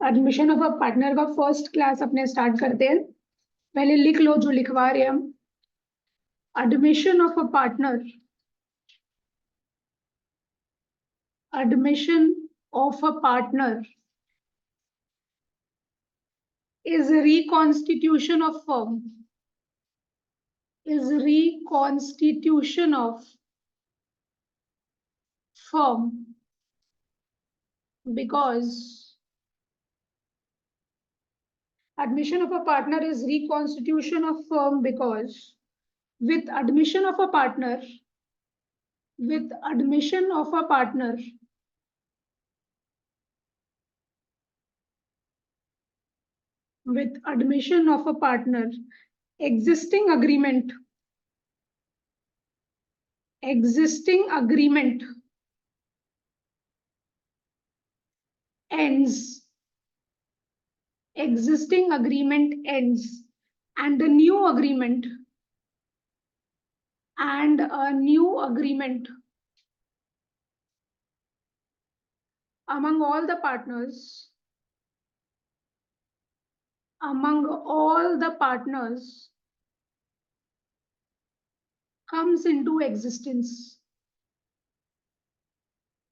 Admission of a partner का first class अपने start करते हैं। पहले लिख लो जो लिखवा रहे हैं हम। Admission of a partner, admission of a partner is reconstitution of firm, is reconstitution of firm because admission of a partner is reconstitution of firm because with admission of a partner, with admission of a partner, with admission of a partner, existing agreement, existing agreement ends, existing agreement ends, and the new agreement and a new agreement among all the partners, among all the partners comes into existence,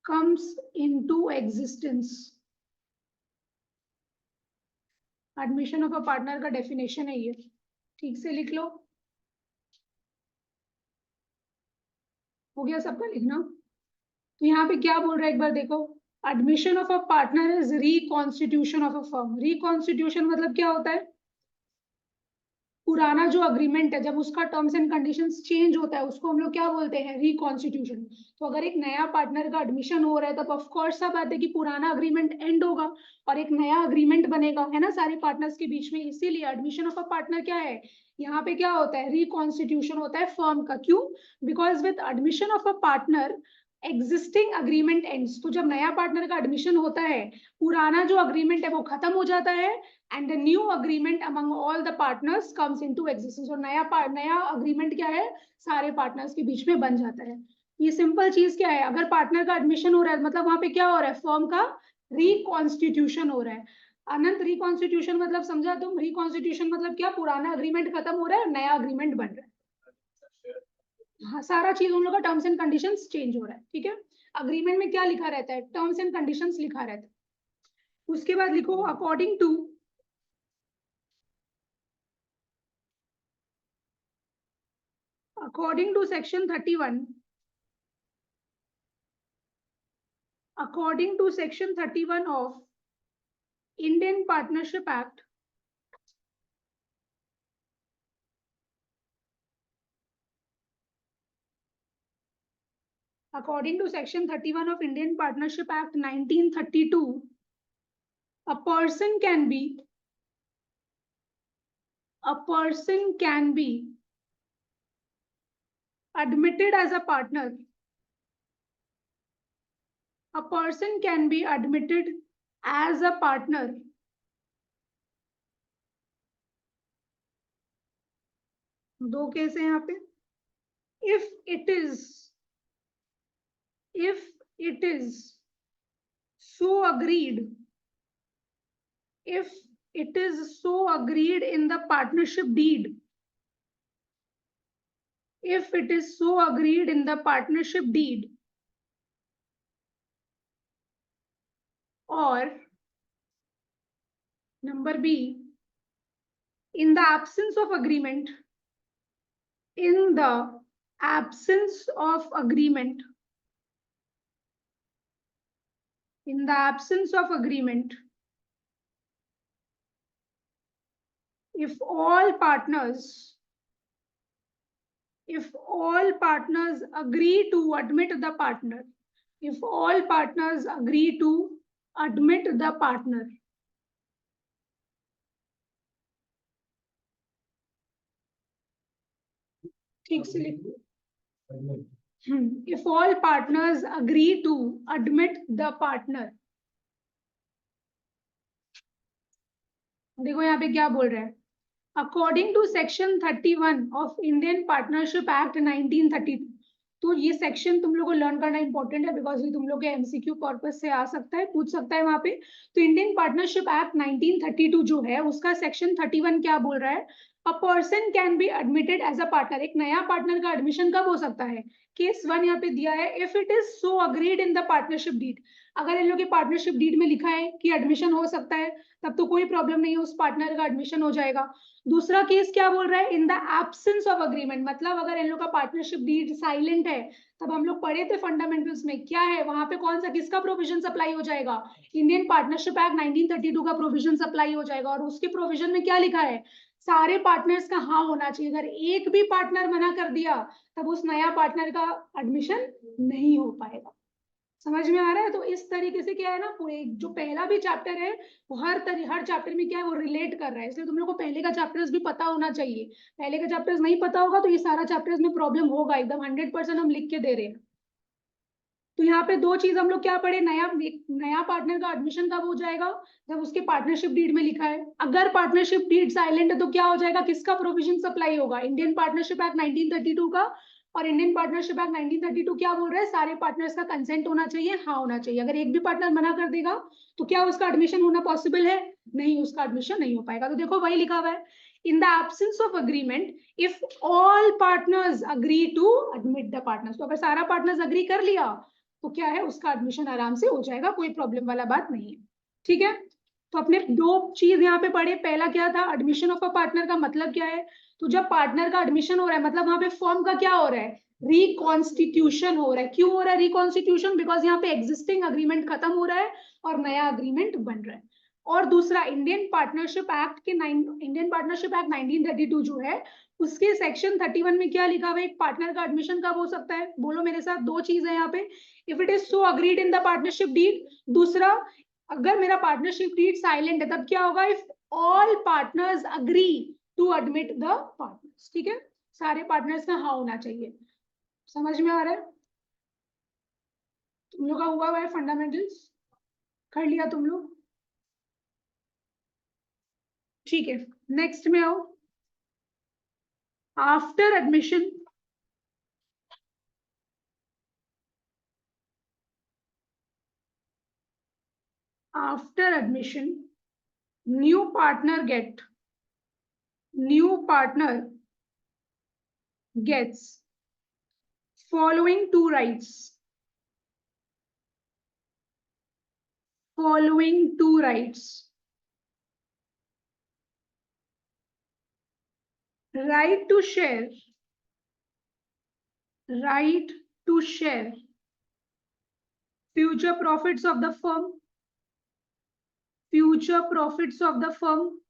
comes into existence. Admission of a partner का definition है ये, ठीक से लिख लो। हो गया सबका लिखना? तो यहाँ पे क्या बोल रहा है एक बार देखो। Admission of a partner is reconstitution of a firm. Reconstitution मतलब क्या होता है? पुराना जो अग्रीमेंट है जब उसका टर्म्स एंड कंडीशंस चेंज होता है उसको हम लोग क्या बोलते हैं? रिकॉन्स्टिट्यूशन। तो अगर एक नया पार्टनर का एडमिशन हो रहा है तब ऑफकोर्स सा बात है कि पुराना अग्रीमेंट एंड होगा और एक नया अग्रीमेंट बनेगा, है ना, सारे पार्टनर्स के बीच में। इसीलिए एडमिशन ऑफ अ पार्टनर क्या है? यहाँ पे क्या होता है? रिकॉन्स्टिट्यूशन होता है फर्म का। क्यों? Because with admission of a partner existing agreement ends. तो जब नया पार्टनर का एडमिशन होता है पुराना जो अग्रीमेंट है वो खत्म हो जाता है and the new agreement among all the partners comes into existence। और नया अग्रीमेंट क्या है? सारे पार्टनर्स के बीच में बन जाता है। ये सिंपल चीज क्या है? अगर पार्टनर का एडमिशन हो रहा है मतलब वहां पे क्या हो रहा है? फर्म का रिकॉन्स्टिट्यूशन हो रहा है। अनंत, रिकॉन्स्टिट्यूशन मतलब समझा तुम? रिकॉन्स्टिट्यूशन मतलब क्या? पुराना अग्रीमेंट खत्म हो रहा है और नया अग्रीमेंट बन रहा है। हाँ, सारा चीज उन लोग का टर्म्स एंड कंडीशंस चेंज हो रहा है। ठीक है, अग्रीमेंट में क्या लिखा रहता है? टर्म्स एंड कंडीशंस लिखा रहता है। उसके बाद लिखो according to, according to section 31, according to section 31 of Indian Partnership Act, according to section 31 of Indian Partnership Act 1932, a person can be, a person can be admitted as a partner, a person can be admitted as a partner दो case है यहाँ पे। if it is, if it is so agreed, if it is so agreed in the partnership deed, if it is so agreed in the partnership deed, or number B, in the absence of agreement, in the absence of agreement, in the absence of agreement, if all partners, if all partners agree to admit the partner, if all partners agree to admit the partner, ठीक से लिखो। If all partners agree to admit the partner, देखो यहाँ पे क्या बोल रहा है? According to section 31 of Indian Partnership Act 1932, तो ये सेक्शन तुम लोग को लर्न करना इंपॉर्टेंट है, बिकॉज ये तुम लोग के एमसीक्यू पर्पज से आ सकता है, पूछ सकता है वहां पे। तो इंडियन पार्टनरशिप एक्ट 1932 जो है उसका सेक्शन 31 क्या बोल रहा है? A person can be admitted as a partner. एक नया पार्टनर का एडमिशन कब हो सकता है? केस 1 यहाँ पे दिया है, if it is so agreed in the partnership deed. अगर इन लोग के पार्टनरशिप डीड में लिखा है कि एडमिशन हो सकता है, तब तो कोई प्रॉब्लम नहीं है, उस पार्टनर का एडमिशन हो जाएगा। दूसरा केस क्या बोल रहा है? In the absence of agreement, मतलब अगर इन लोग का पार्टनरशिप डीड साइलेंट है, तब हम लोग पढ़े थे फंडामेंटल्स में क्या है वहां पे, कौन सा किसका प्रोविजन अप्लाई हो जाएगा? इंडियन पार्टनरशिप एक्ट 1932 का प्रोविजन अप्लाई हो जाएगा। और उसके प्रोविजन में क्या लिखा है? सारे पार्टनर्स का हाँ होना चाहिए। अगर एक भी पार्टनर मना कर दिया, तब उस नया पार्टनर का एडमिशन नहीं हो पाएगा। समझ में आ रहा है? तो इस तरीके से क्या है ना, पूरे जो पहला भी चैप्टर है वो हर चैप्टर में क्या है वो रिलेट कर रहा है, इसलिए तुम लोग को पहले का चैप्टर्स भी पता होना चाहिए। पहले का चैप्टर्स नहीं पता होगा तो ये सारा चैप्टर्स में प्रॉब्लम होगा, एकदम 100% हम लिख के दे रहे हैं। तो यहाँ पे दो चीज हम लोग क्या पढ़े, नया पार्टनर का एडमिशन कब हो जाएगा? जब उसके पार्टनरशिप डीड में लिखा है। अगर पार्टनरशिप डीड साइलेंट है तो क्या हो जाएगा, किसका प्रोविजन अप्लाई होगा? इंडियन पार्टनरशिप एक्ट 1932 का। और इंडियन पार्टनरशिप एक्ट 1932 क्या बोल रहा है? सारे पार्टनर्स का कंसेंट होना चाहिए, हाँ होना चाहिए। अगर एक भी पार्टनर मना कर देगा तो क्या उसका एडमिशन होना पॉसिबल है? नहीं, उसका एडमिशन नहीं हो पाएगा। तो देखो वही लिखा हुआ है, in the absence of agreement if all partners agree to admit the partners. तो अगर सारा पार्टनर्स अग्री कर लिया तो क्या है, उसका एडमिशन आराम से हो जाएगा, कोई प्रॉब्लम वाला बात नहीं है। ठीक है, तो अपने दो चीज यहाँ पे पढ़े। पहला क्या था, एडमिशन ऑफ अ पार्टनर का मतलब क्या है? तो जब पार्टनर का एडमिशन हो रहा है मतलब वहां पे फॉर्म का क्या हो रहा है, रिकॉन्स्टिट्यूशन हो रहा है। क्यों हो रहा है रिकॉन्स्टिट्यूशन? बिकॉज यहाँ पे एग्जिस्टिंग अग्रीमेंट खत्म हो रहा है और नया अग्रीमेंट बन रहा है। और दूसरा, इंडियन पार्टनरशिप एक्ट 1932 जो है उसके सेक्शन 31 में क्या लिखा हुआ है, एक पार्टनर का एडमिशन कब हो सकता है? बोलो मेरे साथ, दो चीज है यहाँ पे, if it is so agreed in the partnership deed. दूसरा, अगर मेरा पार्टनरशिप डीड साइलेंट है तब क्या होगा, if all partners agree to admit the partners. ठीक है, सारे पार्टनर्स का हाँ होना चाहिए। समझ में आ रहा है? तुम लोग का हुआ है फंडामेंटल्स, कर लिया तुम लोग? ठीक है, नेक्स्ट में आओ। After admission, after admission new partner gets following two rights. Following two rights. Right to share. Right to share future profits of the firm. Future profits of the firm.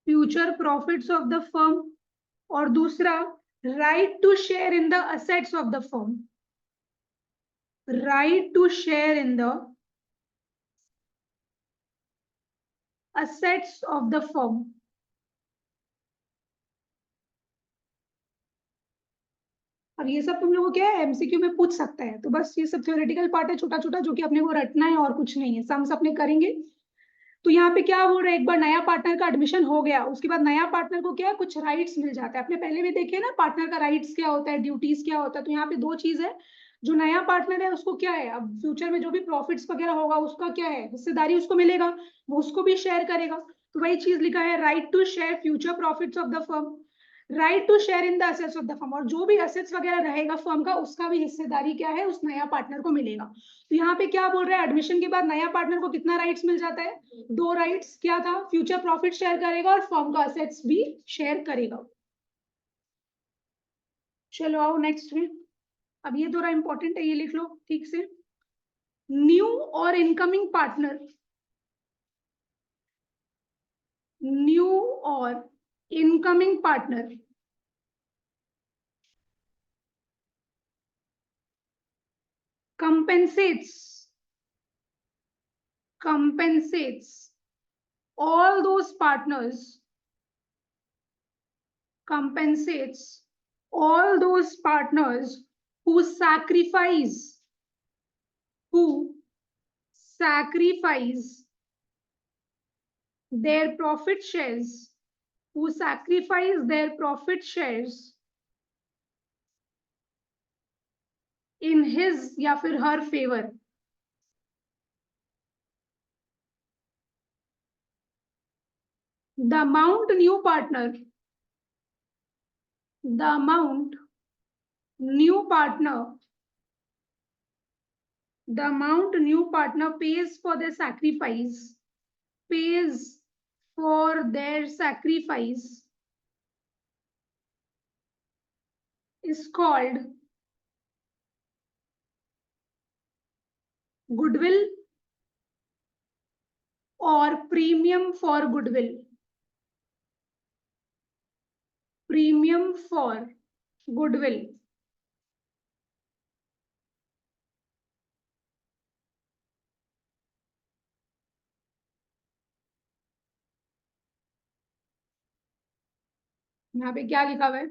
Future profits of the firm. और दूसरा, right to share in the assets of the firm. Right to share in the assets of the firm. अब ये सब तुम लोगों को क्या है एमसीक्यू में पूछ सकता है, तो बस ये सब थ्योरेटिकल पार्ट है छोटा छोटा जो कि अपने को रटना है और कुछ नहीं है, सम्स अपने करेंगे। तो यहाँ पे क्या हो रहा है, एक बार नया पार्टनर का एडमिशन हो गया उसके बाद नया पार्टनर को क्या है, कुछ राइट्स मिल जाता है। आपने पहले भी देखे ना पार्टनर का राइट्स क्या होता है, ड्यूटीज क्या होता है। तो यहाँ पे दो चीज है, जो नया पार्टनर है उसको क्या है, अब फ्यूचर में जो भी प्रॉफिट्स वगैरह होगा उसका क्या है, हिस्सेदारी उसको मिलेगा, वो उसको भी शेयर करेगा। तो वही चीज लिखा है, right to share future profits of the firm, right to share in the assets of the firm. और जो भी असेट्स वगैरह रहेगा फर्म का उसका भी हिस्सेदारी क्या है, उस नया पार्टनर को मिलेगा। तो यहाँ पे क्या बोल रहा है, एडमिशन के बाद नया पार्टनर को कितना राइट्स मिल जाता है, दो राइट्स। क्या था, फ्यूचर प्रॉफिट शेयर करेगा और फर्म का असेट्स भी शेयर करेगा। चलो आओ नेक्स्ट में। अब ये थोड़ा इंपॉर्टेंट है, ये लिख लो ठीक से। New or incoming partner, new or incoming partner compensates all those partners, compensates all those partners who sacrifice their profit shares who sacrifice their profit shares in his या फिर her favor. The amount new partner pays for their sacrifice is called goodwill or premium for goodwill. Premium for goodwill. यहाँ पे क्या लिखा हुआ है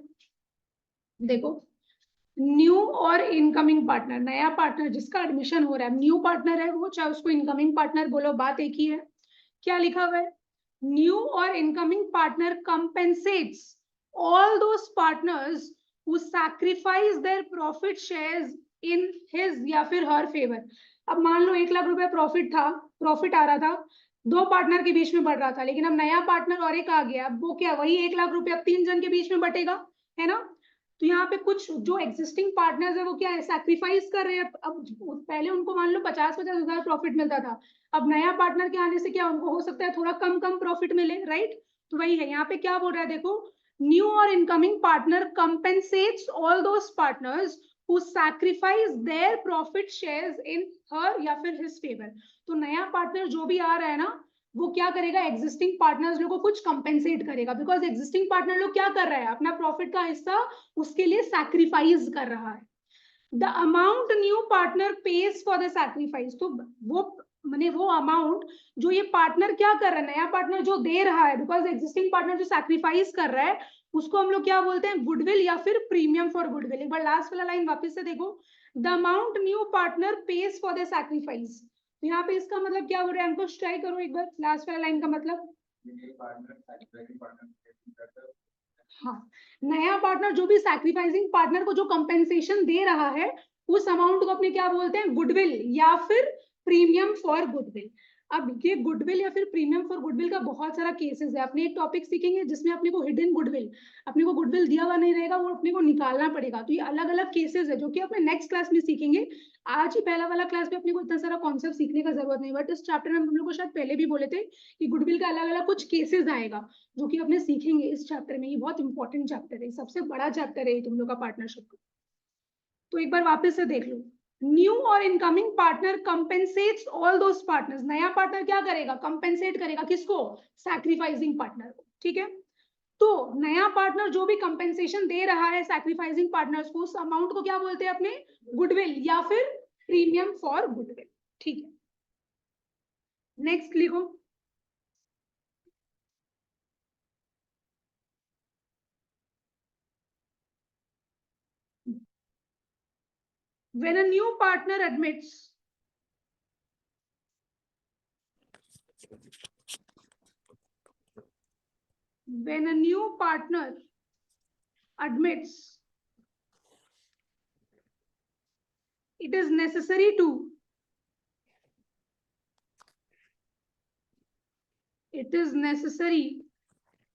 देखो, new or incoming partner, नया पार्टनर जिसका एडमिशन हो रहा है, न्यू पार्टनर है वो, चाहे उसको इनकमिंग पार्टनर बोलो, बात एक ही है। क्या लिखा हुआ है, new or incoming partner compensates all those partners who sacrifice their profit shares in his या फिर हर फेवर। अब मान लो 1 लाख रुपए प्रॉफिट आ रहा था, 2 पार्टनर के बीच में बढ़ रहा था, लेकिन अब नया पार्टनर और एक आ गया, अब वो क्या, वही 1 लाख रुपए अब 3 जन के बीच में बटेगा, है ना। तो यहाँ पे कुछ जो एग्जिस्टिंग पार्टनर्स है वो क्या है, सैक्रिफाइस कर रहे हैं। अब पहले उनको मान लो 50-50 हजार प्रॉफिट मिलता था, अब नया पार्टनर के आने से क्या उनको हो सकता है थोड़ा कम कम प्रॉफिट मिले, राइट। तो वही है, यहाँ पे क्या बोल रहा है देखो, new or incoming partner compensates all those partners who sacrifice their profit shares in her या फिर his favor। तो नया पार्टनर जो भी आ रहा है ना, वो क्या करेगा, एग्जिस्टिंग पार्टनर्स लोग को कुछ कंपेंसेट करेगा, बिकॉज एग्जिस्टिंग पार्टनर लोग क्या कर रहा है, अपना प्रॉफिट का हिस्सा उसके लिए सैक्रिफाइस कर रहा है। The amount new partner page for the sacrifice, तो वो माने वो अमाउंट जो ये पार्टनर क्या कर रहा है, नया पार्टनर जो दे रहा है, बिकॉज एग्जिस्टिंग पार्टनर जो सैक्रिफाइस कर रहा है, उसको हम लोग क्या बोलते हैं, गुडविल या फिर प्रीमियम फॉर गुडविल। एक बार लास्ट वाला लाइन वापस से देखो, the amount new partner page for the sacrifice. तो यहाँ पे इसका मतलब क्या हो रहा है, हमको ट्राई करो एक बार, लास्ट वाला लाइन का मतलब, हाँ, नया पार्टनर जो भी सैक्रिफाइसिंग पार्टनर को जो कंपेंसेशन दे रहा है, उस अमाउंट को अपने क्या बोलते हैं, गुडविल या फिर प्रीमियम फॉर गुडविल। अब ये गुडविल या फिर प्रीमियम फॉर गुडविल का बहुत सारा केसेस है, अपने एक टॉपिक सीखेंगे जिसमें अपने को हिडन गुडविल, अपने को गुडविल दिया हुआ नहीं रहेगा, वो अपने को निकालना पड़ेगा। तो ये अलग अलग केसेस है जो कि अपने नेक्स्ट क्लास में सीखेंगे। आज ही पहला वाला क्लास में अपने को इतना सारा कॉन्सेप्ट सीखने का जरूरत नहीं, बट इस चैप्टर में हम लोग को शायद पहले भी बोले थे कि गुडविल का अलग अलग कुछ केसेस आएगा जो कि अपने सीखेंगे इस चैप्टर में। ये बहुत इंपॉर्टेंट चैप्टर है, सबसे बड़ा चैप्टर है तुम लोग का पार्टनरशिप का। तो एक बार वापस से देख लो, new or incoming partner compensates all those partners, नया पार्टनर क्या करेगा, कंपेंसेट करेगा किसको, सैक्रिफाइसिंग पार्टनर को, ठीक है। तो नया पार्टनर जो भी कंपेंसेशन दे रहा है सैक्रिफाइसिंग पार्टनर्स को, उस अमाउंट को क्या बोलते हैं अपने, गुडविल या फिर प्रीमियम फॉर गुडविल, ठीक है। नेक्स्ट लिखो, when a new partner admits when a new partner admits it is necessary to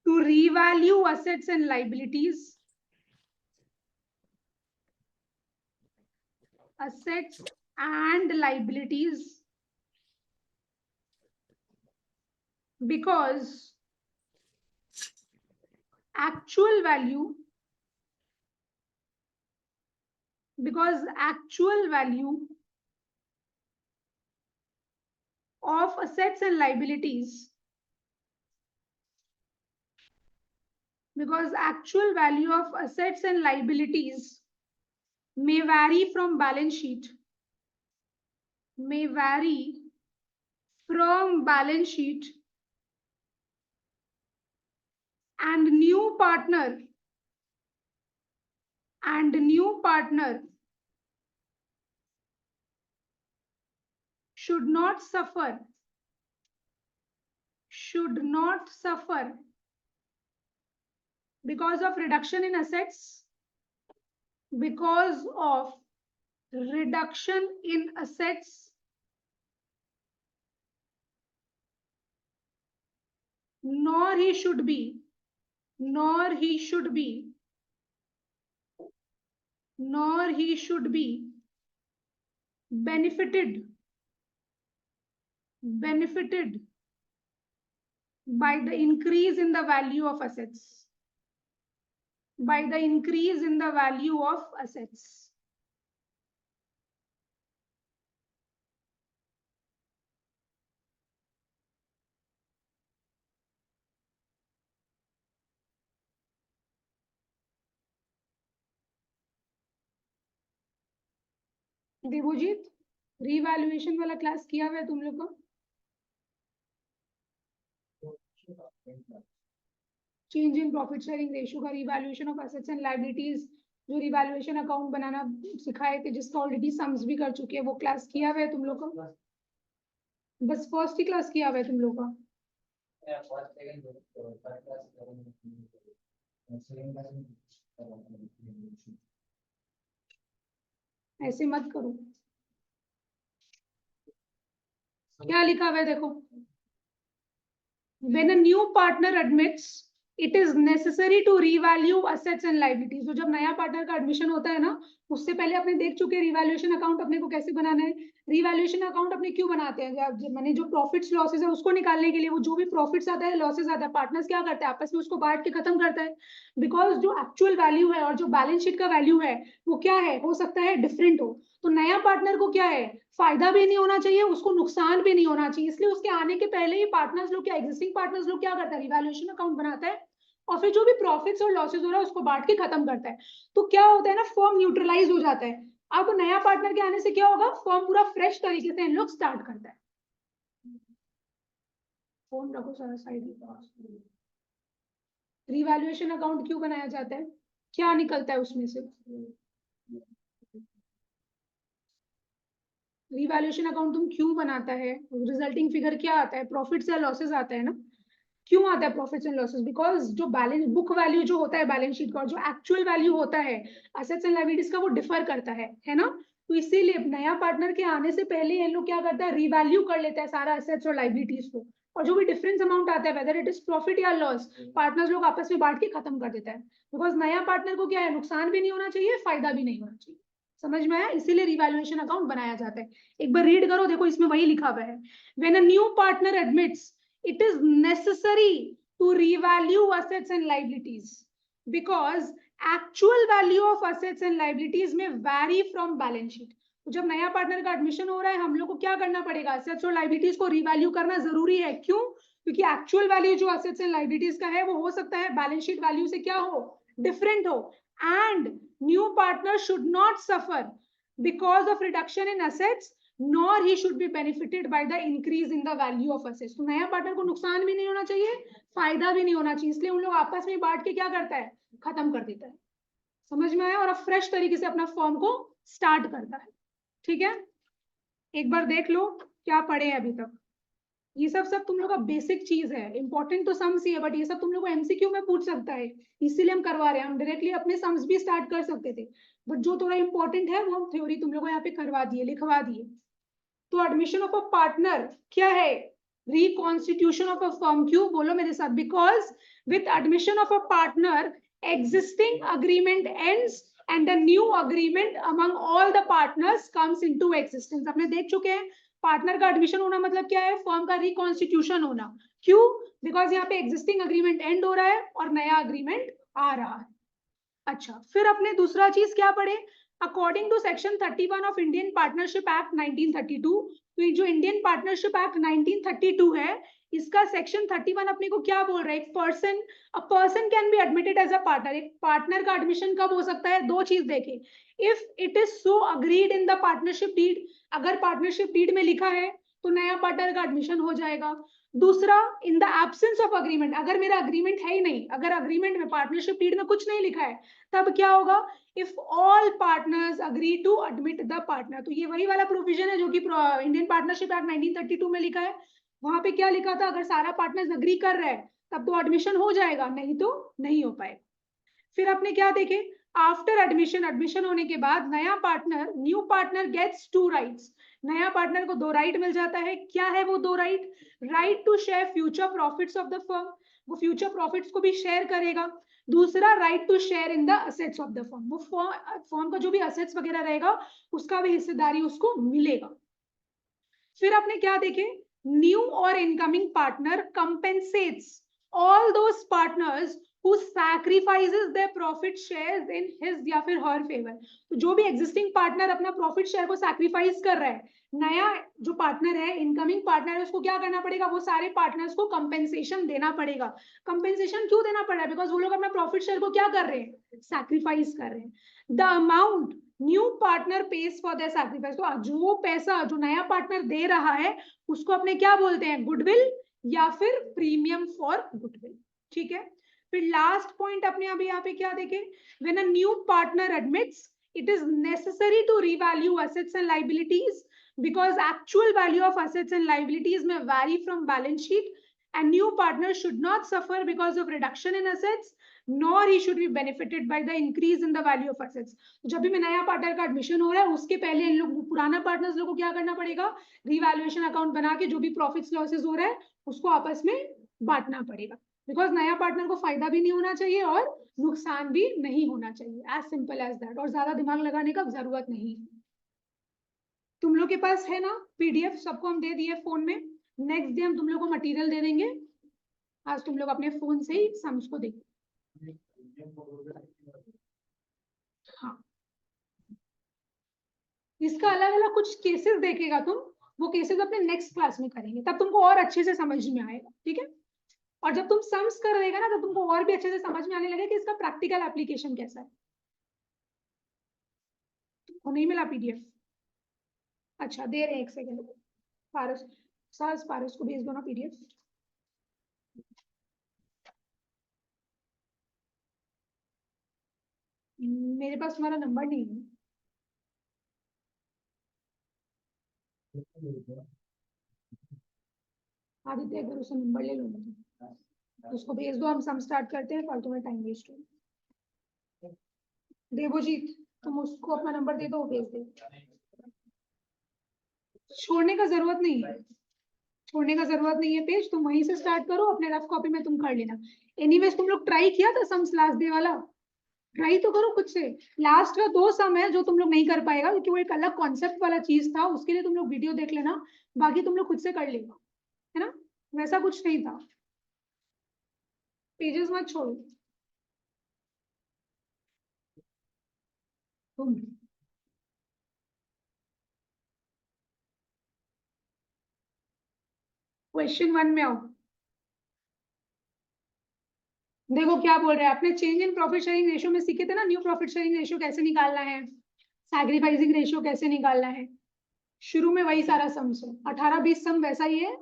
revalue assets and liabilities because actual value of assets and liabilities may vary from balance sheet and new partner should not suffer because of reduction in assets, because of reduction in assets, nor he should be benefited by the increase in the value of assets, Devjeet, revaluation वाला class किया हुआ है तुम लोग का? Change in profit sharing ratio का, revaluation of assets and liabilities, जो revaluation account बनाना सिखाए थे, जिसका ऑलरेडी सम्स भी कर चुके हैं, वो क्लास किया हुआ है तुम लोग का? बस फर्स्ट ही क्लास किया हुआ है तुम लोग का? ऐसे मत करो। क्या लिखा हुआ है देखो, when a new partner admits it is necessary to revalue assets and liabilities। तो जब नया पार्टनर का एडमिशन होता है ना, उससे पहले अपने देख चुके रिवैल्यूएशन अकाउंट अपने को कैसे बनाना है। रिवैल्यूएशन अकाउंट अपने क्यों बनाते हैं? मैंने जो प्रॉफिट्स लॉसेस है उसको निकालने के लिए, वो जो भी प्रॉफिट्स आता है लॉसेस आता है, पार्टनर्स क्या करते हैं आपस में उसको बांट के खत्म करता है। बिकॉज जो एक्चुअल वैल्यू है और जो बैलेंस शीट का वैल्यू है वो क्या है, हो सकता है डिफरेंट हो। तो नया पार्टनर को क्या है, फायदा भी नहीं होना चाहिए, उसको नुकसान भी नहीं होना चाहिए, इसलिए उसके आने के पहले ही पार्टनर्स लोग, क्या एग्जिस्टिंग पार्टनर्स लोग क्या करता है, रिवैल्यूएशन अकाउंट बनाता है और फिर जो भी प्रॉफिट्स और लॉसेस हो रहा है उसको बांट के खत्म करता है। तो क्या होता है ना, फर्म न्यूट्रलाइज हो जाता है। अब नया पार्टनर के आने से क्या होगा, फर्म पूरा फ्रेश तरीके से इन लोग स्टार्ट करता है। फोन रखो सारा साइड में। रिवैल्यूएशन अकाउंट क्यों बनाया जाता है, क्या निकलता है उसमें से? रिवैल्यूएशन अकाउंट तुम क्यों बनाता है, रिजल्टिंग फिगर क्या आता है, प्रॉफिट्स या लॉसेस आता है ना। क्यों आता है प्रॉफिट्स एंड लॉसेस? बिकॉज जो बैलेंस बुक वैल्यू जो होता है बैलेंस शीट का, और जो एक्चुअल वैल्यू होता है एसेट्स एंड लायबिलिटीज का, वो डिफर करता है ना। तो इसीलिए नया पार्टनर के आने से पहले ये लोग क्या करता है, रिवैल्यू कर लेता है सारा एसेट्स और लायबिलिटीज को, और जो भी डिफरेंस अमाउंट आता है वेदर इट इज प्रॉफिट या लॉस, पार्टनर्स लोग आपस में बांट के खत्म कर देता है। बिकॉज नया पार्टनर को क्या है, नुकसान भी नहीं होना चाहिए, फायदा भी नहीं होना चाहिए। समझ में आया? इसीलिए रिवैल्यूएशन अकाउंट बनाया जाता है। एक बार रीड करो, देखो इसमें वही लिखा हुआ है, when a new partner admits it is necessary to revalue assets and liabilities because actual value of assets and liabilities may vary from balance sheet। तो जब नया पार्टनर का एडमिशन हो रहा है, हम लोग को क्या करना पड़ेगा, असेट्स और लायबिलिटीज को रिवैल्यू करना जरूरी है। क्यों? क्योंकि एक्चुअल वैल्यू जो असेट्स एंड लायबिलिटीज का है वो हो सकता है बैलेंस शीट वैल्यू से क्या हो, डिफरेंट हो। And new partner should not suffer because of reduction in assets nor he should be benefited by the increase in the value of assets। तो नया पार्टनर को नुकसान भी नहीं होना चाहिए, फायदा भी नहीं होना चाहिए, इसलिए उन लोग आपस में बांट के क्या करता है, खत्म कर देता है। समझ में आया? और अब फ्रेश तरीके से अपना फॉर्म को स्टार्ट करता है। ठीक है, एक बार देख लो क्या पढ़े अभी तक। ये सब तुम लोग का बेसिक चीज है, इंपॉर्टेंट तो सम्स ही है, बट ये सब तुम लोग को एमसीक्यू में पूछ सकता है, इसीलिए हम करवा रहे हैं। हम डायरेक्टली अपने सम्स भी स्टार्ट कर सकते थे, बट जो थोड़ा इंपॉर्टेंट है वो हम थ्योरी तुम लोग को यहाँ पे करवा दिए, लिखवा दिए। तो एडमिशन ऑफ अ पार्टनर क्या है, रिकॉन्स्टिट्यूशन ऑफ अ फर्म। क्यों, बोलो मेरे साथ, because with admission of a partner existing agreement ends and a new agreement among all the partners comes into existence। अपने देख चुके हैं पार्टनर का एडमिशन होना मतलब क्या है, फर्म का रिकॉन्स्टिट्यूशन होना। क्यों? बिकॉज यहाँ पे एग्जिस्टिंग अग्रीमेंट एंड हो रहा है और नया अग्रीमेंट आ रहा है। अच्छा, फिर अपने दूसरा चीज क्या पढ़े, according to section 31 of Indian partnership act 1932। तो ये जो इंडियन पार्टनरशिप एक्ट 1932 है, इसका सेक्शन 31 अपने को क्या बोल रहा है, a person can be admitted as a partner. एक पार्टनर का एडमिशन कब हो सकता है, दो चीज देखे, if it is so agreed in the partnership deed, अगर पार्टनरशिप डीड में लिखा है तो नया पार्टनर का एडमिशन हो जाएगा। दूसरा, इन द एब्सेंस ऑफ अग्रीमेंट, अगर मेरा अग्रीमेंट है ही नहीं, अगर अग्रीमेंट में पार्टनरशिप डीड में कुछ नहीं लिखा है, तब क्या होगा, if all partners agree to admit the partner. तो ये वही वाला प्रोविजन है जो कि इंडियन पार्टनरशिप एक्ट 1932 में लिखा है। वहां पे क्या लिखा था, अगर सारा पार्टनर्स अग्री कर रहे हैं तब तो एडमिशन हो जाएगा, नहीं तो नहीं हो पाएगा। फिर आपने क्या देखे, आफ्टर एडमिशन होने के बाद नया partner, new partner gets 2 rights, नया पार्टनर को 2 राइट मिल जाता है। क्या है वो 2 right? Right to share future profits of the firm, वो फ्यूचर प्रॉफिट्स को भी शेयर करेगा। दूसरा, right to share in the assets of the firm, वो फर्म का जो भी असेट्स वगैरह रहेगा उसका भी हिस्सेदारी उसको मिलेगा। फिर आपने क्या देखे, new or incoming partner compensates all those partners who sacrifices their profit shares in his या फिर her favor। तो जो भी एग्जिस्टिंग पार्टनर अपना प्रॉफिट शेयर को सैक्रिफाइस कर रहा है, नया जो पार्टनर है, इनकमिंग पार्टनर है, उसको क्या करना पड़ेगा, वो सारे पार्टनर्स को कंपेंसेशन देना पड़ेगा। कंपेंसेशन क्यों देना पड़ रहा है? बिकॉज वो लोग अपना प्रॉफिट शेयर को क्या कर रहे हैं, सैक्रिफाइस कर रहे हैं। The amount new partner page for the sacrifice, तो जो पैसा जो नया पार्टनर दे रहा है उसको अपने क्या बोलते हैं, गुडविल या फिर प्रीमियम फॉर गुडविल। ठीक है। फिर लास्ट पॉइंट अपने अभी यहाँ पे क्या देखे, when a new partner admits it is necessary to revalue assets and liabilities because actual value of assets and liabilities may vary from balance sheet and new partner should not suffer because of reduction in assets nor he should be benefited by the increase in the value of assets. जब भी मैं नया partner का admission हो रहा है उसके पहले इन लोग पुराना पार्टनर्स लोगों को क्या करना पड़ेगा, रिवैल्यूएशन अकाउंट बना के जो भी प्रॉफिट्स लॉसेस हो रहा है उसको आपस में बांटना पड़ेगा। बिकॉज नया पार्टनर को फायदा भी नहीं होना चाहिए और नुकसान भी नहीं होना चाहिए, एज सिंपल एज दैट। और ज्यादा दिमाग लगाने का जरूरत नहीं। तुम लोग के पास है ना पीडीएफ, सबको हम दे दिए फोन में। नेक्स्ट डे हम तुम लोग को मटेरियल दे देंगे, आज तुम लोग अपने फोन से ही सम्स को देखो। हाँ, इसका अलग अलग कुछ केसेस देखेगा तुम, वो केसेस अपने नेक्स्ट क्लास में करेंगे, तब तुमको और अच्छे से समझ में आएगा। ठीक है। और जब तुम सम्स कर देगा ना तो तुमको और भी अच्छे से समझ में आने लगे कि इसका प्रैक्टिकल एप्लीकेशन कैसा है। वो नहीं मिला पीडीएफ? अच्छा, दे रहे हैं, एक सेकेंड। पारस, सास पारस को भेज दो ना पीडीएफ। मेरे पास तुम्हारा नंबर नहीं है। आदित्य एक बार उससे नंबर ले लो मुझे, उसको भेज दो, हम सम स्टार्ट करते हैं, फालतू में टाइम वेस्ट हो। देवोजीत, तुम उसको अपना नंबर दे दो, वो भेज दे। छोड़ने का जरूरत नहीं है, छोड़ने का जरूरत नहीं है पेज, तुम वहीं से स्टार्ट करो, अपने रफ कॉपी में तुम कर लेना। एनीवेज तुम लोग ट्राई किया था सम्स लास्ट डे वाला, ट्राई तो करो खुद से। लास्ट का 2 सम है जो तुम लोग नहीं कर पाएगा क्योंकि वो एक अलग कॉन्सेप्ट वाला चीज था, उसके लिए तुम लोग वीडियो देख लेना, बाकी तुम लोग खुद से कर लेगा, है ना। वैसा कुछ नहीं था, पेजेस मत छोड़ो तुम। क्वेश्चन 1 में आओ। देखो क्या बोल रहे हैं, आपने change in profit sharing ratio में सीखे थे ना, न्यू प्रॉफिट शेयरिंग रेशियो कैसे निकालना है, सैक्रिफाइसिंग रेशियो कैसे निकालना है। शुरू में वही सारा सम्स है, 18-20 सम वैसा ही है।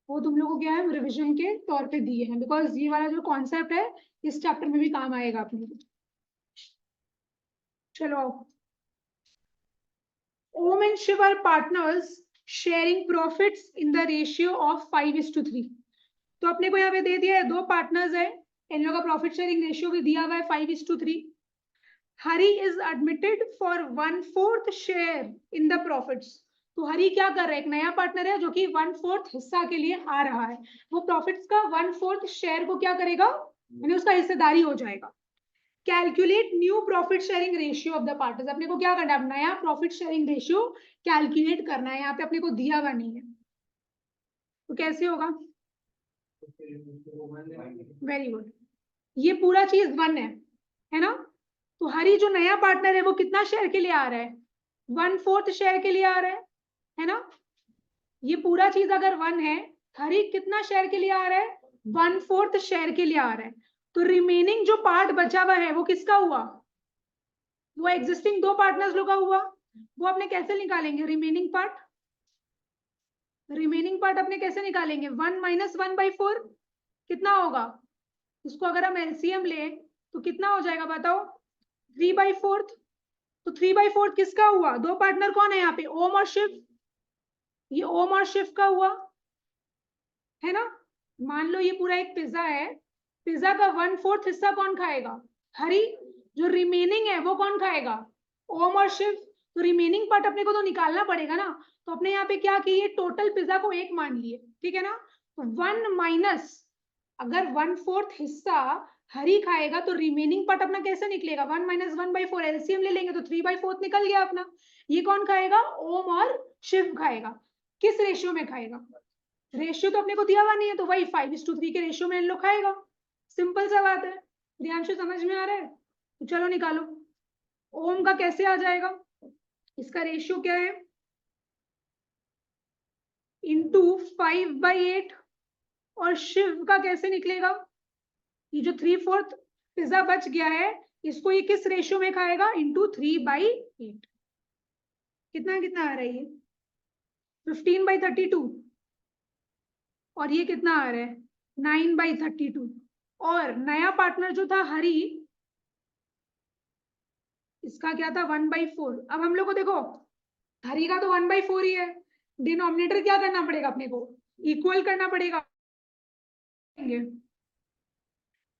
वो तुम लोगों को क्या है, रिविजन के तौर पे दिए हैं, बिकॉज ये वाला जो कॉन्सेप्ट है इस चैप्टर में भी काम आएगा अपने को। चलो आओ। Om and Shiv are partners sharing profits in the ratio of 5:3। तो अपने को यहाँ पे दे दिया है 2 पार्टनर्स है, इन लोगों का प्रॉफिट शेयरिंग रेशियो भी दिया हुआ है 5:3। Hari is admitted for 1/4 share in the profits. तो हरी क्या कर रहा है, एक नया पार्टनर है जो कि 1/4 हिस्सा के लिए आ रहा है, वो प्रॉफिट्स का 1/4 शेयर को क्या करेगा, यानी उसका हिस्सेदारी हो जाएगा। Calculate new profit sharing ratio of the partners, अपने को क्या करना है, नया प्रॉफिट शेयरिंग रेशियो कैलकुलेट करना है, यहाँ पे अपने को दिया हुआ नहीं है, तो कैसे होगा। वेरी गुड, ये पूरा चीज 1 है ना। तो हरी जो नया पार्टनर है वो कितना शेयर के लिए आ रहा है, 1/4 शेयर के लिए आ रहा है ना। ये पूरा चीज अगर 1 है, हरी कितना शेयर के लिए आ रहा है, 1/4 शेयर के लिए आ रहा है। तो रिमेनिंग जो पार्ट बचा हुआ है वो किसका हुआ, वो एग्जिस्टिंग 2 पार्टनर्स लोग का हुआ। वो अपने कैसे निकालेंगे रिमेनिंग पार्ट, रिमेनिंग पार्ट अपने कैसे निकालेंगे, 1 - 1/4 कितना होगा, इसको अगर हम एलसीएम ले तो कितना हो जाएगा बताओ, 3/4। तो 3/4 किसका हुआ, 2 पार्टनर कौन है यहाँ पे, ओम और शिव, ये ओम और शिव का हुआ, है ना। मान लो ये पूरा एक पिज्जा है, पिज्जा का 1/4 हिस्सा कौन खाएगा, हरी, जो रिमेनिंग है वो कौन खाएगा, ओम और शिव। तो रिमेनिंग पार्ट अपने को तो निकालना पड़ेगा ना, तो अपने यहाँ पे क्या किए, टोटल पिज्जा को 1 मान लिए, ठीक है ना। तो 1 माइनस, अगर 1/4 हिस्सा हरी खाएगा तो रिमेनिंग पार्ट अपना कैसे निकलेगा, 1 माइनस 1/4, एलसीएम ले लेंगे तो 3/4 निकल गया अपना। ये कौन खाएगा, ओम और शिव खाएगा। किस रेशियो में खाएगा, रेशियो तो अपने को दिया हुआ नहीं है, तो वही 5:3 के रेशियो में इन लोग खाएगा। सिंपल सा बात है। प्रियांशु समझ में आ रहा है, तो चलो निकालो। ओम का कैसे आ जाएगा, इसका रेशियो क्या है, इंटू 5/8। और शिव का कैसे निकलेगा, ये जो 3/4 पिज्जा बच गया है, इसको ये किस रेशियो में खाएगा, इंटू 3/8। कितना कितना आ रहा है ये, 15/32। और ये कितना आ रहा है, 9/32। और नया पार्टनर जो था हरी, इसका क्या था, 1/4। अब हम लोग को देखो, हरी का तो 1/4 ही है, डिनोमिनेटर क्या करना पड़ेगा अपने को, इक्वल करना पड़ेगा।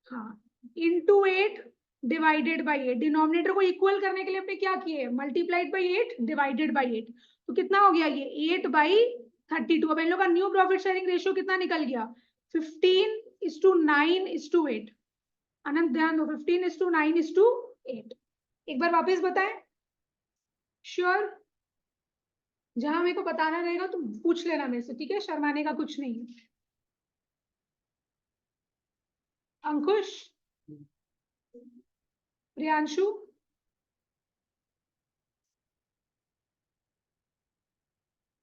हाँ, इंटू 8 डिवाइडेड बाई 8। डिनोमिनेटर को इक्वल करने के लिए हमने क्या किए, मल्टीप्लाइड बाई 8 डिवाइडेड बाई 8। तो कितना हो गया ये, 8/32। अब इन लोग का न्यू प्रॉफिट शेयरिंग रेशियो कितना निकल गया, 15:9:8। अनंत ध्यान दो, 15:9:8। एक बार वापस बताएं, श्योर। जहां मेरे को बताना रहेगा तुम पूछ लेना मेरे से, ठीक है, शर्माने का कुछ नहीं है। अंकुश, प्रियांशु,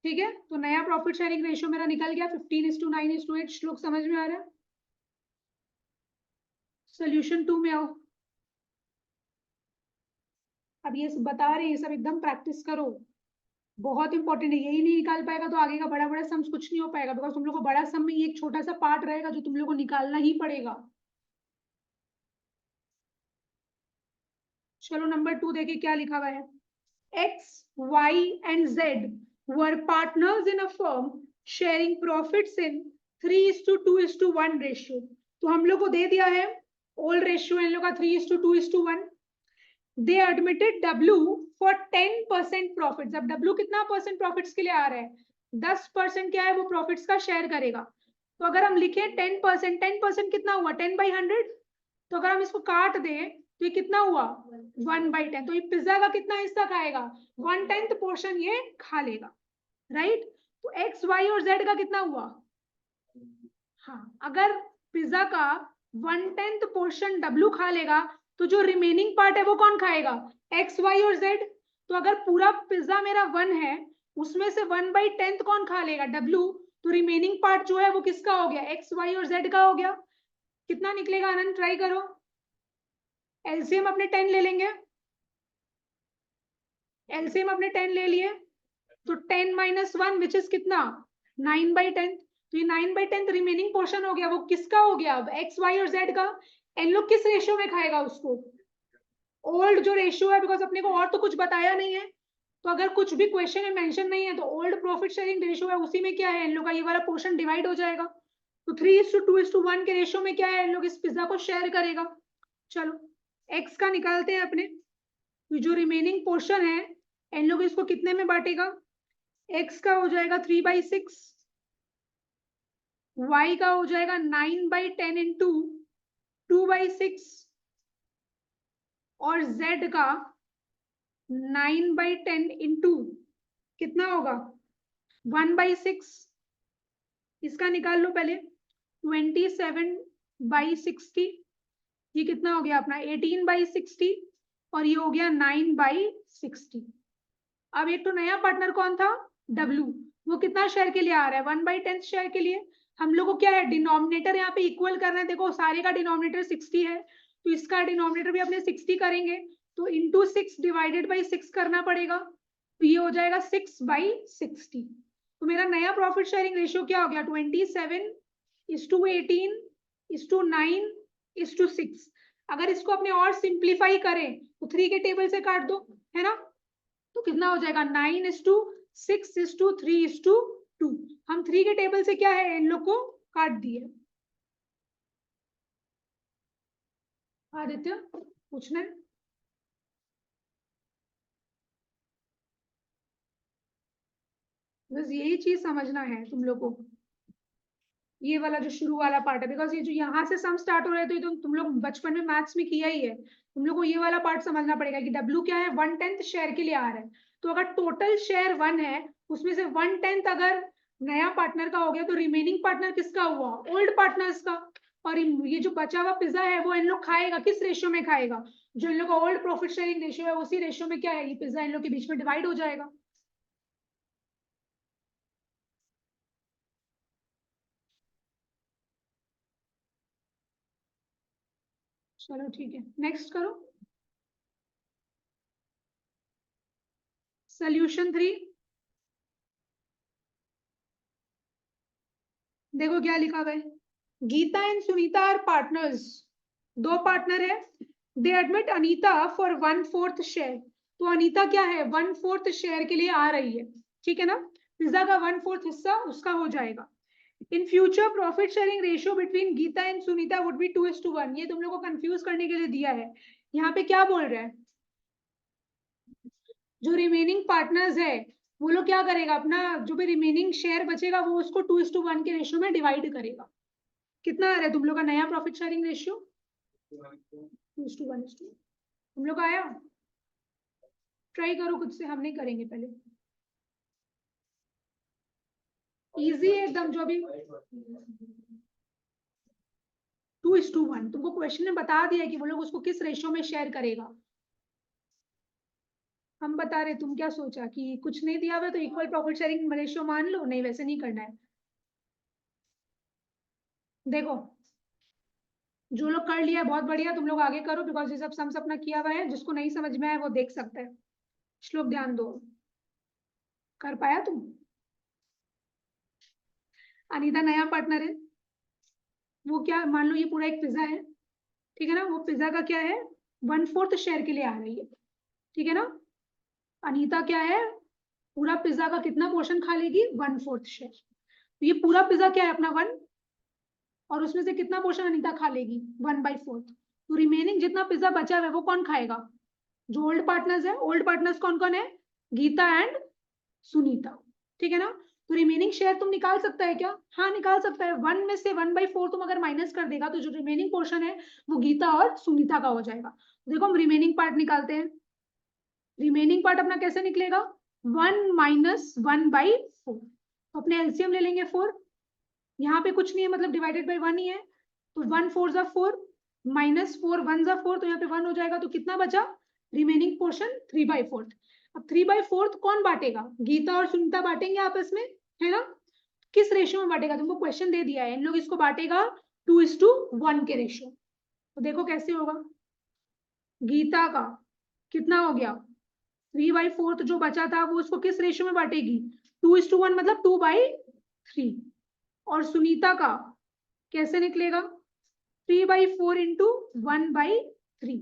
ठीक है। तो नया प्रॉफिट शेयरिंग रेशियो मेरा निकल गया 15:9:8। श्लोक समझ में आ रहा है, सोल्यूशन 2 में आओ। अब ये बता रहे हैं, सब एकदम प्रैक्टिस करो, बहुत इंपॉर्टेंट है। यही नहीं निकाल पाएगा तो आगे का बड़ा बड़ा सम कुछ नहीं हो पाएगा, बिकॉज तुम लोग को बड़ा सम में ये एक छोटा सा पार्ट रहेगा जो तुम लोग को निकालना ही पड़ेगा। चलो नंबर 2 देखिए क्या लिखा हुआ है। X, Y and Z were partners in a firm sharing profits in 3:2:1 ratio। तो हम लोग को दे दिया है ओल्ड रेशियो इन लोग का 3:2:1। दे एडमिटेड W फॉर 10% प्रॉफिट। जब W कितना परसेंट प्रॉफिट्स के लिए आ रहा है, 10% क्या है वो प्रॉफिट्स का शेयर करेगा। तो अगर हम लिखे 10%, 10% कितना हुआ, 10/100। तो अगर हम इसको काट दें तो ये कितना हुआ, 1/10। तो ये पिज्जा का कितना हिस्सा खाएगा, 1/10 पोर्शन ये खा लेगा, राइट। तो एक्स, वाई और जेड का कितना हुआ, हाँ, अगर पिज्जा का 1/10 पोर्शन डब्ल्यू खा लेगा तो जो रिमेनिंग पार्ट है वो कौन खाएगा, एक्स, वाई और जेड। तो अगर पूरा पिज्जा मेरा 1 है, उसमें से 1/10 कौन खा लेगा, डब्ल्यू। तो रिमेनिंग पार्ट जो है वो किसका हो गया, एक्स, वाई और जेड का हो गया। कितना निकलेगा आनंद, ट्राई करो। एलसीएम अपने 10 ले लेंगे, एलसीएम अपने 10 ले लिए, तो 10 - 1 विच इज कितना, 9/10। तो ये 9/10 रिमेनिंग पोर्शन हो गया, वो किसका हो गया, अब एक्स, वाई और जेड का। इन लोग किस रेशियो में खाएगा उसको, ओल्ड जो रेशियो है, बिकॉज अपने को और तो कुछ बताया नहीं है। तो अगर कुछ भी क्वेश्चन में मेंशन नहीं है तो ओल्ड प्रॉफिट शेयरिंग रेशियो है, उसी में क्या है, इन लोग का ये वाला पोर्शन डिवाइड हो जाएगा। तो 3:2:1 के रेशियो में क्या है, इन लोग इस पिज्जा को शेयर करेगा। चलो एक्स का निकालते हैं अपने, जो रिमेनिंग पोर्शन है इन लोग इसको कितने में बांटेगा, एक्स का हो जाएगा 3/6, y का हो जाएगा 9/10 इंटू 2/6, और z का 9/10 इंटू कितना होगा, 1/6। इसका निकाल लो पहले, 27/60। ये कितना हो गया अपना 18/60, और ये हो गया 9/60। अब एक तो नया पार्टनर कौन था, W, वो कितना शेयर के लिए आ रहा है, 1/10 शेयर के लिए। हम लोग को क्या है, डिनोमिनेटर यहाँ पे इक्वल करना है। देखो सारे का डिनोमिनेटर 60 है, तो इसका डिनोमिनेटर भी अपने 60 करेंगे, तो इंटू 6 डिवाइडेड बाई 6 करना पड़ेगा। तो ये हो जाएगा 6/60। तो मेरा नया प्रॉफिट शेयरिंग रेशियो क्या हो गया, 27:18:9:6। अगर इसको अपने और सिंप्लीफाई करें तो 3 के टेबल से काट दो, है ना। तो कितना हो जाएगा, 9:6:3:2। हम 3 के टेबल से क्या है, इन लोग को काट दिए। आदित्य पूछना है? बस यही चीज समझना है तुम लोग को, ये वाला जो शुरू वाला पार्ट है, बिकॉज ये जो यहाँ से सम स्टार्ट हो रहे हैं तो ये तो तुम लोग बचपन में मैथ्स में किया ही है। तुम लोग को ये वाला पार्ट समझना पड़ेगा कि W क्या है, 1/10 शेयर के लिए आ रहा है। तो अगर टोटल शेयर 1 है, उसमें से 1/10 अगर नया पार्टनर का हो गया, तो रिमेनिंग पार्टनर किसका हुआ, ओल्ड पार्टनर्स का। और ये जो बचा हुआ पिज्जा है वो इन लोग खाएगा, किस रेशियो में खाएगा, जो इन लोग का ओल्ड प्रॉफिट शेयरिंग रेशियो है उसी रेशियो में क्या है, ये पिज्जा इन लोग के बीच में डिवाइड हो जाएगा। चलो ठीक है, नेक्स्ट करो। सोल्यूशन 3, देखो क्या लिखा हुआ है। Geeta and Sunita are partners, दो पार्टनर है। They admit Anita for 1/4 share. तो अनीता क्या है, 1/4 शेयर के लिए आ रही है, ठीक है ना। पिज्जा का 1/4 हिस्सा उसका हो जाएगा। In future profit sharing ratio between Geeta and Sunita would be 2:1। ये तुम लोग को कंफ्यूज करने के लिए दिया है। यहाँ पे क्या बोल रहे हैं, जो रिमेनिंग पार्टनर्स है वो लोग क्या करेगा, अपना जो भी रिमेनिंग शेयर बचेगा वो उसको 2:1 के रेशियो में डिवाइड करेगा। कितना आ रहा है तुम लोग का नया प्रॉफिट शेयरिंग रेशियो, 2:1। तुम लोग का आया, ट्राई करो खुद से, हम नहीं करेंगे पहले। इजी है एकदम, जो भी 2:1 तुमको क्वेश्चन में बता दिया कि वो लोग उसको किस रेशियो में शेयर करेगा। हम बता रहे, तुम क्या सोचा कि कुछ नहीं दिया हुआ तो इक्वल प्रॉफिट शेयरिंग रेशियो मान लो, नहीं वैसे नहीं करना है। देखो, जो लोग कर लिया है बहुत बढ़िया, तुम लोग आगे करो, बिकॉज ये सब सम्स अपना किया हुआ है, जिसको नहीं समझ में आए वो देख सकता है। श्लोक ध्यान दो, कर पाया तुम। अनीता नया पार्टनर है, वो क्या, मान लो ये पूरा एक पिज्जा है, ठीक है ना, वो पिज्जा का क्या है, 1/4 शेयर के लिए आ रही है, ठीक है ना। अनीता क्या है, पूरा पिज्जा का कितना पोर्शन खा लेगी, 1/4 शेयर। तो ये पूरा पिज्जा क्या है अपना 1, और उसमें से कितना पोर्शन अनीता खा लेगी, 1/4। तो रिमेनिंग जितना पिज्जा बचा है वो कौन खाएगा, जो ओल्ड पार्टनर्स है। ओल्ड पार्टनर्स कौन कौन है, गीता एंड सुनीता, ठीक है ना। तो रिमेनिंग शेयर तुम निकाल सकता है क्या, हाँ निकाल सकता है। 1 में से 1/4 तुम अगर माइनस कर देगा तो जो रिमेनिंग पोर्शन है वो गीता और सुनीता का हो जाएगा। देखो हम रिमेनिंग पार्ट निकालते हैं। रिमेनिंग पार्ट अपना कैसे निकलेगा, 1 - 1/4। अपने एलसीएम ले लेंगे 4, यहाँ पे कुछ नहीं है मतलब डिवाइडेड बाई 1 ही है, तो 1 4 जा 4 -4 1 जा 4, तो यहाँ पे 1 हो जाएगा। तो कितना बचा, रिमेनिंग पोर्शन 3/4। अब 3/4 कौन बांटेगा, गीता और सुनीता बांटेंगे आपस में, है ना। किस रेशियो में बांटेगा, तुमको क्वेश्चन दे दिया है, इन लोग इसको बांटेगा 2:1 के रेशियो। तो देखो कैसे होगा, गीता का कितना हो गया, 3/4 जो बचा था वो उसको किस रेशियो में बांटेगी, 2:1 मतलब 2/3। और सुनीता का कैसे निकलेगा, 3/4 इंटू 1/3।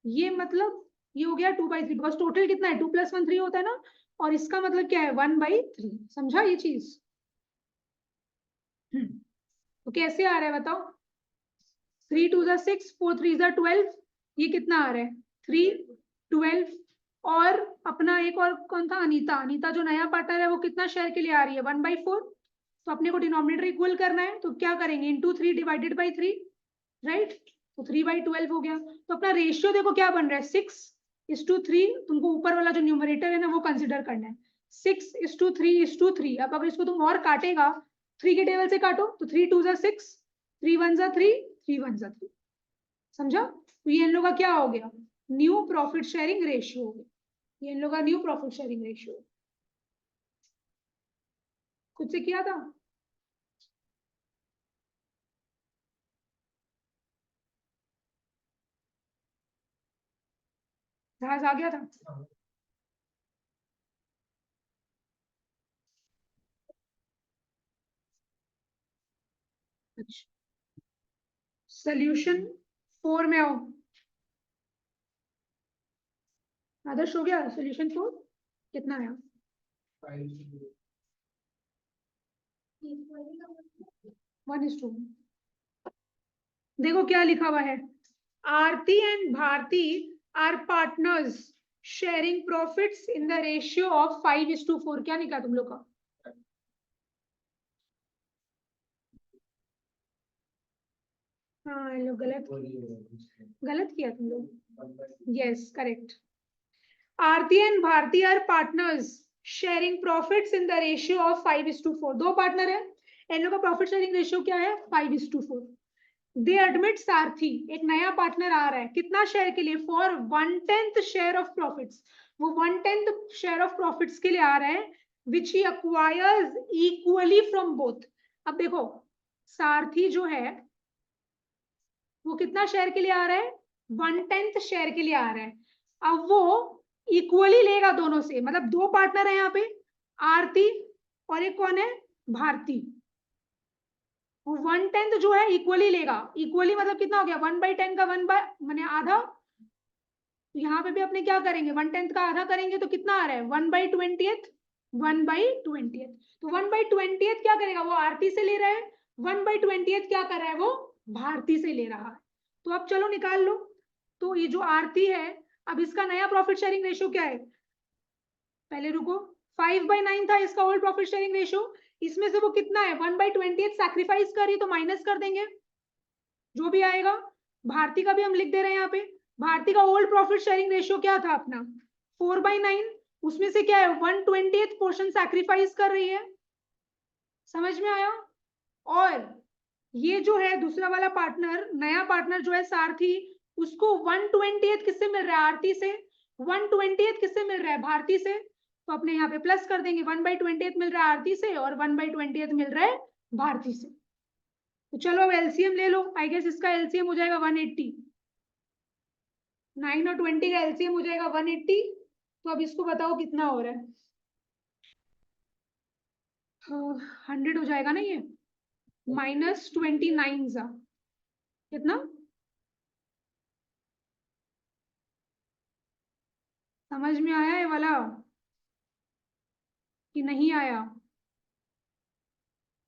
ये मतलब ये हो गया 2/3, बिकॉज टोटल कितना है, 2 + 1 3 होता है ना। और इसका मतलब क्या है, 1/3। समझा ये चीज। तो कैसे आ रहा है बताओ, 3 2 जा 6, 4 3 जा 12, ये कितना आ रहा है, 3 12। और अपना एक और कौन था, अनीता। अनीता जो नया पार्टनर है वो कितना शेयर के लिए आ रही है, 1/4। तो अपने को डिनोमिनेटर इक्वल करना है, तो क्या करेंगे, इंटू 3 डिवाइडेड बाई 3, राइट। तो 3/12 हो गया। तो अपना रेशियो देखो क्या बन रहा है, 6:3। तुमको ऊपर वाला जो न्यूमरेटर है ना वो कंसिडर करना है, 6:3:3। अब अगर इसको तुम और काटेगा, 3 के टेबल से काटो, तो 3 2 जा 6, 3 1 जा 3, 3 1 जा 3। समझा। तो ये इन लोग का क्या हो गया, न्यू प्रॉफिट शेयरिंग रेशियो हो गया। ये इन लोग का न्यू प्रॉफिट शेयरिंग रेशियो, खुद से किया था। जहाज आ गया था। अच्छा, सोल्यूशन 4 में आओ। आदर्श हो गया सोल्यूशन 4, कितना आया, 1:1। देखो क्या लिखा हुआ है, Aarti and Bharti are partners sharing profits in the ratio of 5:4। क्या निकला तुम लोग का? हाँ, लोग गलत गलत किया तुम लोग। Yes, correct. Aarti and Bharti are partners sharing profits in the ratio of 5:4। दो पार्टनर है, इन लोगों का प्रॉफिट शेयरिंग रेशियो क्या है? 5:4। दे एडमिट सारथी, एक नया पार्टनर आ रहा है, कितना शेयर के लिए? For 1/10 share of profits. वो 1/10 शेयर ऑफ प्रॉफिट्स के लिए आ रहा है, विच ही अक्वायर्स इक्वली फ्रॉम बोथ। अब देखो, सारथी जो है वो कितना शेयर के लिए आ रहा है? 1/10 शेयर के लिए आ रहा है। अब वो इक्वली लेगा दोनों से, मतलब दो पार्टनर है यहाँ पे, आरती और एक कौन है? भारती। 1/10 जो है इक्वली लेगा। इक्वली मतलब कितना हो गया? 1/10 का 1 बाय मैंने आधा। तो यहाँ पे भी अपने क्या करेंगे? 1/10 का आधा करेंगे तो कितना आ रहा है? 1/20। 1/20। तो 1/20 क्या करेगा? वो आरती से ले रहा है। 1/20 क्या कर रहा है? वो भारती से ले रहा है। तो अब चलो निकाल लो। तो ये जो आरती है, अब इसका नया प्रॉफिट शेयरिंग रेशियो क्या है? पहले रुको, 5/9 था इसका ओल्ड प्रॉफिट शेयरिंग रेशियो। इसमें से वो कितना है? 1/20 सैक्रिफाइस कर रही, तो माइनस कर देंगे जो भी आएगा। भारती का भी हम लिख दे रहे हैं यहाँ पे। भारती का ओल्ड प्रॉफिट शेयरिंग रेशियो क्या था अपना? 4/9। उसमें से क्या है? 1/20 पोर्शन सैक्रिफाइस कर रही है। समझ में आया? और ये जो है दूसरा वाला पार्टनर, नया पार्टनर जो है सारथी, उसको 1/20 किससे मिल रहा है? आरती से। 1/20 किससे मिल रहा है? भारती से। तो अपने यहाँ पे प्लस कर देंगे, 1/20 मिल रहा है आरती से और 1/20 मिल रहा है भारती से। तो चलो अब एलसीएम ले लो। आई गेस इसका एलसीएम हो जाएगा 180। 9 और 20 का एलसीएम हो जाएगा 180। तो अब इसको बताओ कितना हो रहा है? 100 हो जाएगा ना ये? -29 सा कितना? समझ में आया ये वाला कि नहीं आया?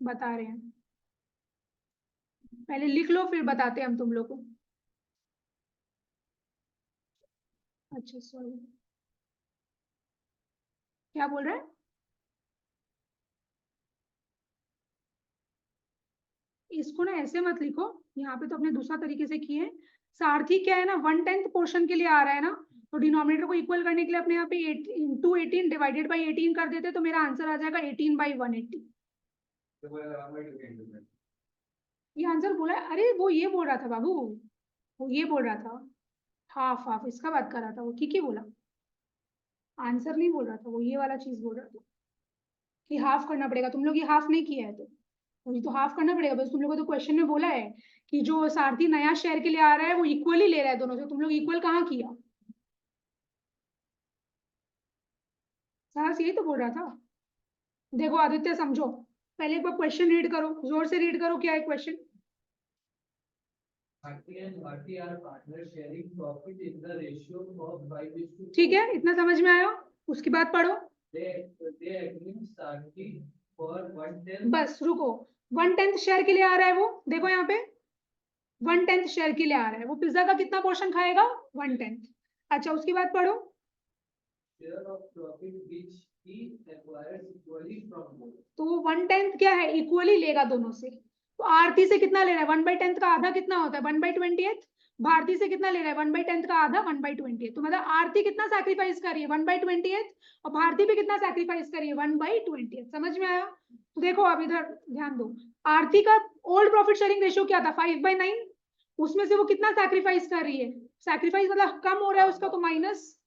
बता रहे हैं, पहले लिख लो फिर बताते हैं हम तुम लोग को। अच्छा, सॉरी, क्या बोल रहा है? इसको ना ऐसे मत लिखो, यहाँ पे तो अपने दूसरा तरीके से किए हैं। सारथी क्या है ना, 1/10 पोर्शन के लिए आ रहा है ना, तो डिनोमिनेटर को इक्वल करने के लिए अपने यहाँ पे 8 × 18 डिवाइडेड बाई 18 कर देते, तो मेरा आंसर आ जाएगा 18/180। ये आंसर बोला है? अरे वो ये बोल रहा था बाबू, वो ये बोल रहा था, हाफ हाफ इसका बात कर रहा था वो, ठीक ही बोला। आंसर नहीं बोल रहा था वो, ये वाला चीज बोल रहा था कि हाफ करना पड़ेगा। तुम लोग ये हाफ नहीं किया है तो मुझे तो हाफ करना पड़ेगा। बस तुम लोगों को तो क्वेश्चन में बोला है कि जो सारथी नया शेयर के लिए आ रहा है वो इक्वली ले रहा है दोनों से, तुम लोग इक्वल कहाँ किया? साहस यही तो बोल रहा था। देखो आदित्य, समझो, पहले एक बार क्वेश्चन रीड करो, जोर से रीड करो, क्या है क्वेश्चन? ठीक है, इतना समझ में आया? उसकी बात पढ़ो। बस रुको, 1/10 शेयर के लिए आ रहा है वो, देखो यहाँ पे 1/10 शेयर के लिए आ रहा है। वो पिज्जा का कितना पोर्शन खाएगा? 1/10। अच्छा, उसकी बात पढ़ो। तो वो 1/10 क्या है? इक्वली लेगा दोनों से। तो आरती से कितना ले रहा है? 1/10 का आधा कितना होता है? 1/20। भारती से कितना ले रहा है? 1/10 का आधा 1/20। तो मतलब आरती कितना सैक्रिफाइस कर रही है? 1/20। और भारती भी कितना सैक्रिफाइस कर रही है? 1/20। समझ में आया? तो देखो अब इधर ध्यान दो, आरती का ओल्ड प्रॉफिट शेयरिंग रेशियो क्या था? 5/9। उसमें से वो कितना सैक्रिफाइस कर रही है? सैक्रिफाइस मतलब कम हो रहा है उसका, तो माइनस।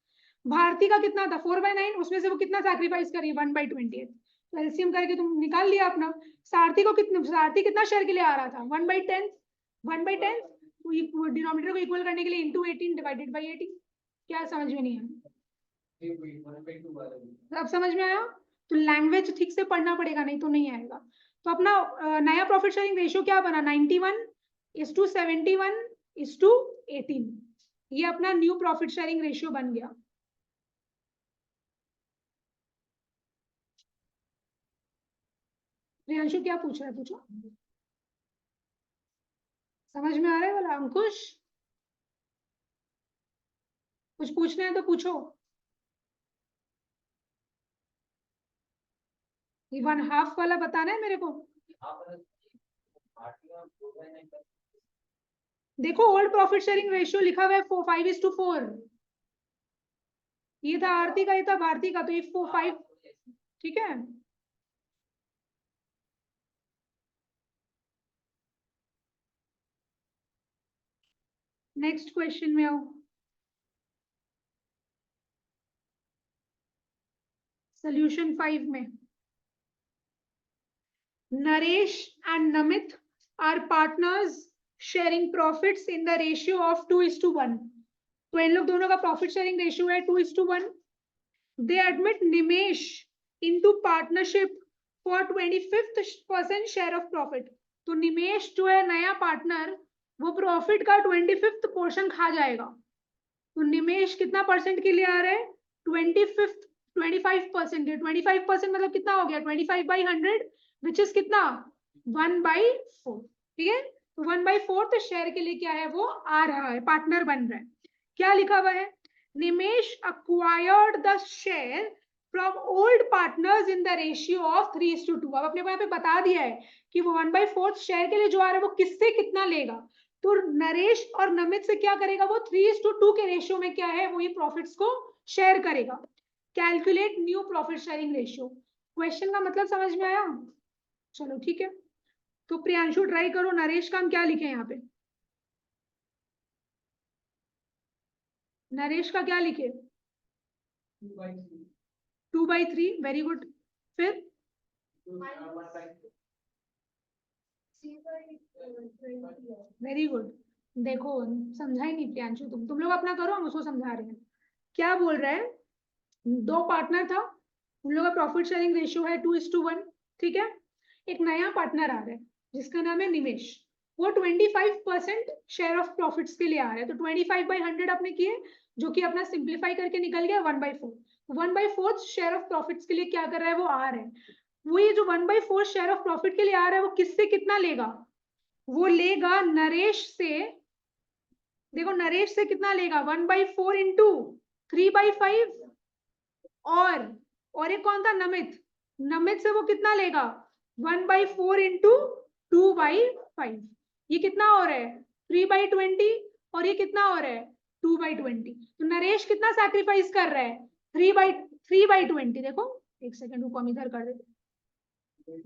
भारती का कितना था? 4/9। उसमें से वो कितना सैक्रिफाइस कर रही है? 1/20। तो एलसीएम करके तुम निकाल लिया अपना। सारथी को कितना, सारथी कितना शेयर के लिए आ रहा था? 1/10। 1/10 तो डिनोमिनेटर को इक्वल करने के लिए इंटू 18 डिवाइडेड बाई 80। क्या समझ में नहीं है? अब समझ में आया? तो लैंग्वेज ठीक से पढ़ना पड़ेगा, नहीं तो नहीं आएगा। तो अपना नया प्रॉफिट शेयरिंग रेशियो क्या बना? 91:71:18। ये अपना न्यू प्रॉफिट शेयरिंग रेशियो बन गया। प्रियांशु क्या पूछ रहा है? पूछो। समझ में आ रहा है वाला अंकुश? कुछ पूछना है तो पूछो। 1/2 वाला बताना है मेरे को। देखो ओल्ड प्रॉफिट शेयरिंग रेशियो लिखा हुआ है 5:4। ये था आरती का, ये था भारती का, तो ये 4-5 ठीक है। नेक्स्ट क्वेश्चन में आओ। सोल्यूशन 5 में Naresh and Namit are partners sharing profits in the ratio of 2:1। तो इन लोग दोनों का प्रॉफिट शेयरिंग रेशियो है 2:1। दे admit Nimesh into partnership for 25% share of profit. तो निमेश जो है नया पार्टनर, वो प्रॉफिट का 25th पोर्शन खा जाएगा। तो निमेश कितना परसेंट के लिए आ रहा है? 25% के 25% मतलब कितना हो गया? 25/100 विच इज कितना? 1/4। ठीक है, तो 1/4 शेयर के लिए क्या है वो आ रहा है, पार्टनर बन रहा है। क्या लिखा हुआ है? Nimesh acquired the share from old partners in the ratio of 3:2। अब अपने को यहाँ पे बता दिया है कि वो 1/4 शेयर के लिए जो आ रहा है वो किससे कितना लेगा। तो नरेश और नमित से क्या करेगा वो? 3:2 के रेशियो में क्या है वो ये प्रॉफिट्स को शेयर करेगा। Calculate new profit sharing ratio. Question का मतलब समझ में आया? चलो ठीक है, तो प्रियांशु ट्राई करो। नरेश का हम क्या लिखे यहाँ पे? नरेश का क्या लिखे? 2/3। Very good. फिर वेरी गुड। देखो समझा ही नहीं प्रियांशु, तुम लोग अपना करो, हम उसको समझा रहे हैं। क्या बोल रहा है? दो पार्टनर था, उन लोगों का प्रॉफिट शेयरिंग रेशियो है 2:1। ठीक है, एक नया पार्टनर आ रहा है जिसका नाम है निमेश। वो 25% शेयर ऑफ प्रॉफिट्स के लिए आ रहा है। तो 25/100 आपने किए, जो कि अपना सिंप्लीफाई करके निकल गया 1/4। 1/4 शेयर ऑफ प्रॉफिट्स के लिए क्या कर रहा है वो आ रहा है। वो ये जो 1/4 शेयर ऑफ प्रॉफिट के लिए आ रहा है वो किससे कितना लेगा? वो लेगा नरेश से। देखो नरेश से कितना लेगा? 1/4 इंटू 3/5। और एक कौन था? नमित। नमित से वो कितना लेगा? 1/4 इंटू 2/5। ये कितना हो रहा है? 3/20। और ये कितना हो रहा है? 2/20। तो नरेश कितना सैक्रिफाइस कर रहा है? 3/20। देखो एक सेकंड रुको, हम इधर कर देते।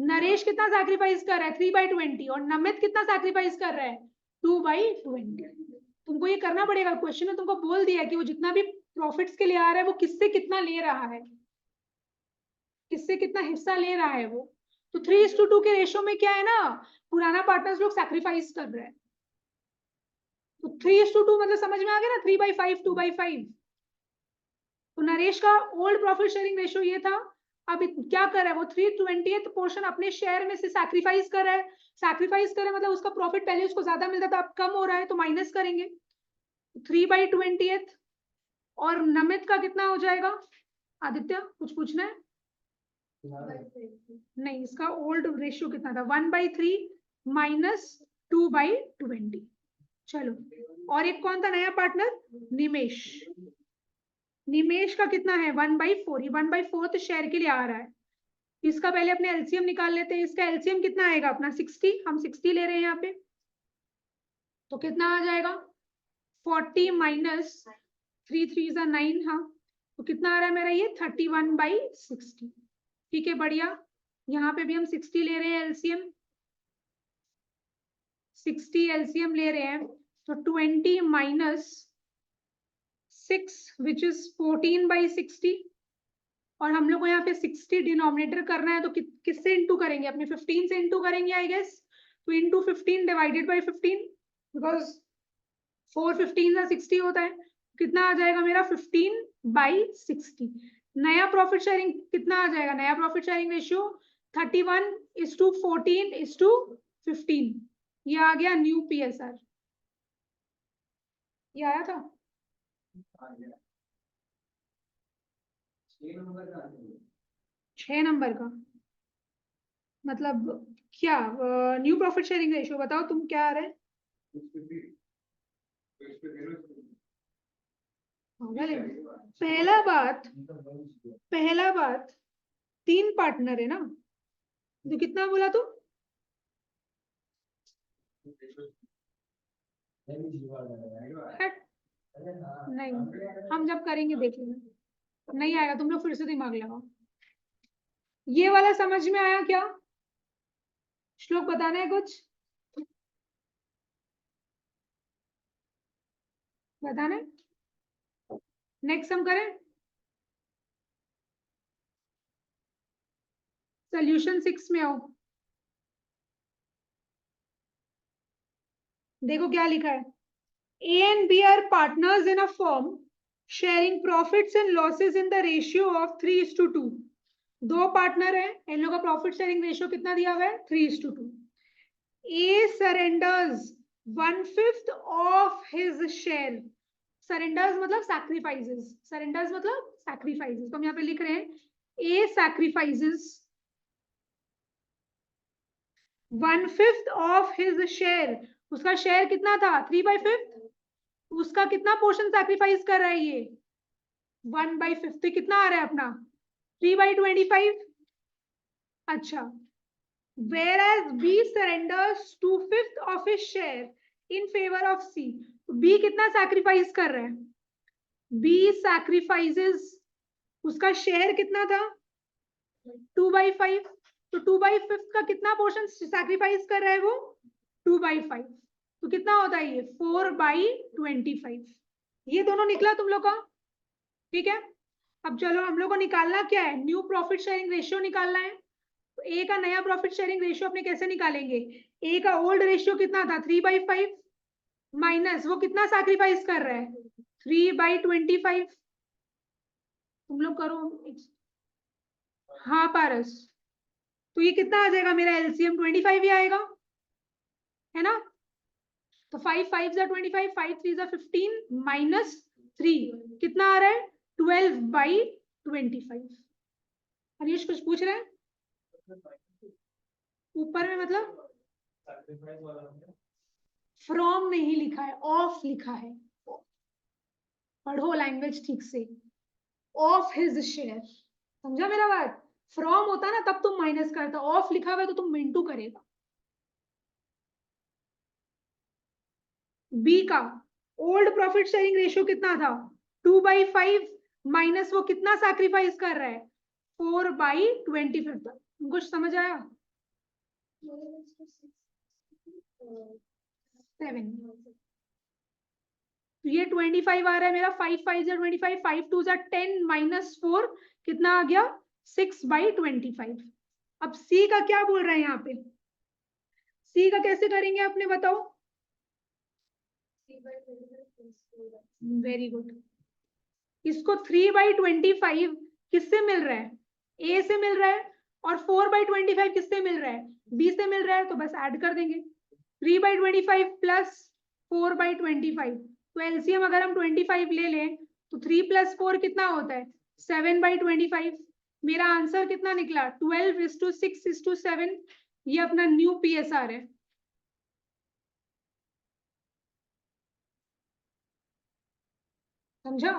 नरेश कितना सैक्रिफाइस कर रहा है? 3/20। और नमित कितना सैक्रिफाइस कर रहा है? 2/20। तुमको ये करना पड़ेगा। क्वेश्चन में तुमको बोल दिया कि वो जितना भी प्रॉफिट्स के लिए आ रहा है वो किससे कितना ले रहा है, किससे कितना हिस्सा ले रहा है वो। तो 3:2 के रेशियो में क्या है ना, पुराना पार्टनर्स लोग सैक्रिफाइस कर रहे हैं। तो 3:2 मतलब समझ में आ गया ना, 3/5 2/5। तो नरेश का ओल्ड प्रॉफिट शेयरिंग रेशियो ये था। अब क्या कर रहा है वो? 3/20 पोर्शन अपने शेयर में से सैक्रिफाइस कर रहा है। सैक्रिफाइस कर रहा है मतलब उसका प्रॉफिट पहले उसको ज्यादा मिलता था, अब कम हो रहा है, तो माइनस करेंगे 3/20। और नमित का कितना हो जाएगा? आदित्य कुछ पूछना है? नहीं, इसका ओल्ड रेशियो कितना था? 1/3 माइनस 2/20। चलो, और एक कौन था नया पार्टनर? निमेश। निमेश का कितना है? 1/4। ये 1/4 शेयर के लिए आ रहा है। इसका पहले अपने एलसीएम निकाल लेते हैं। इसका एलसीएम कितना आएगा अपना? 60। हम 60 ले रहे हैं यहाँ पे, तो कितना आ जाएगा? 40 माइनस 3 3 9। हाँ, तो कितना आ रहा है मेरा ये? 31/60। ठीक है, बढ़िया। यहाँ पे भी हम 60 ले रहे हैं एलसीएम। 60 एलसीएम ले रहे हैं, तो 20 माइनस 6 विच इज 14/60। और हम लोग को यहाँ पे 60 डिनोमिनेटर करना है, तो किससे इंटू करेंगे? अपने 15 से इंटू करेंगे आई गेस। तो इंटू 15 डिवाइडेड बाई 15, बिकॉज 4 15 होता है। कितना आ जाएगा मेरा? 15/60। नया प्रॉफिट शेयरिंग कितना आ जाएगा? नया प्रॉफिट शेयरिंग रेशियो 31:14:15। ये आ गया न्यू पीएसआर। ये आया था? 6 नंबर का मतलब क्या? न्यू प्रॉफिट शेयरिंग रेशियो बताओ तुम क्या आ रहा है? पहला बात 3 पार्टनर है ना, तो कितना बोला तू? हट, नहीं, हम जब करेंगे देख लेना, नहीं आएगा तुम लोग फिर से दिमाग लगाओ। ये वाला समझ में आया क्या? श्लोक बताना है कुछ, बताना है? नेक्स्ट हम करें सोल्यूशन 6 में आओ। देखो क्या लिखा है, A and B are partners in a firm sharing profits and losses in the ratio of 3:2। दो पार्टनर है, इन लोगों का प्रॉफिट शेयरिंग रेशियो कितना दिया हुआ है? 3:2। A surrenders 1/5 of his share। Surrenders मतलब सैक्रिफाइसेस, सरेंडर्स मतलब सैक्रिफाइसेस, तो हम यहाँ पे लिख रहे हैं A sacrifices 1/5 of his share। उसका शेयर कितना था? 3/5। उसका कितना पोर्शन सैक्रिफाइस कर रहा है ये? 1/5। तो कितना आ रहा है अपना? 3/25। अच्छा, whereas B surrenders 2/5 of his share in favor of C। B कितना सैक्रिफाइस कर रहा है? B sacrifices, उसका शेयर कितना था? 2/5। तो 2/5 का कितना पोर्शन सैक्रिफाइस कर रहा है वो? 2/5। तो कितना होता है ये? 4/25। ये दोनों निकला तुम लोग का, ठीक है। अब चलो हम लोग को निकालना क्या है? न्यू प्रॉफिट शेयरिंग रेशियो निकालना है। तो ए का नया प्रॉफिट शेयरिंग रेशियो अपने कैसे निकालेंगे? ए का ओल्ड रेशियो कितना था? 3/5 माइनस वो कितना सैक्रिफाइस कर रहा है? 3/25। तुम लोग करो। हाँ पारस, तो ये कितना आ जाएगा मेरा? एलसीएम 25 ही आएगा, है ना? तो 5 5 25, 5 3 15 माइनस 3 कितना आ रहा है? 12/25। अनिश कुछ पूछ रहे हैं? ऊपर में मतलब फ्रॉम नहीं लिखा है, ऑफ लिखा है। पढ़ो लैंग्वेज ठीक से। ऑफ हिज शेयर, समझा मेरा बात? फ्रॉम होता ना तब तुम माइनस करता, ऑफ लिखा हुआ है तो तुम इनटू करेगा। बी का ओल्ड प्रॉफिट शेयरिंग रेशियो कितना था? 2/5 माइनस वो कितना सैक्रिफाइस कर रहा है? 4/25। कुछ समझ आया? 7। तो ये 25 आ रहा है मेरा। 5 5 25, 5 2 10 माइनस 4 कितना आ गया? 6/25। अब सी का क्या बोल रहे हैं यहाँ पे? सी का कैसे करेंगे आपने बताओ? Very good. इसको 3/25 किससे मिल रहा है? ए से मिल रहा है। और 4/25 किससे मिल रहा है? बी से मिल रहा है, तो बस ऐड कर देंगे। 3/25 प्लस 4/25। तो एलसीएम अगर हम 25 ले लें तो 3 + 4 कितना होता है? 7/25। मेरा आंसर कितना निकला? 12:6:7। ये अपना न्यू पीएसआर है। समझा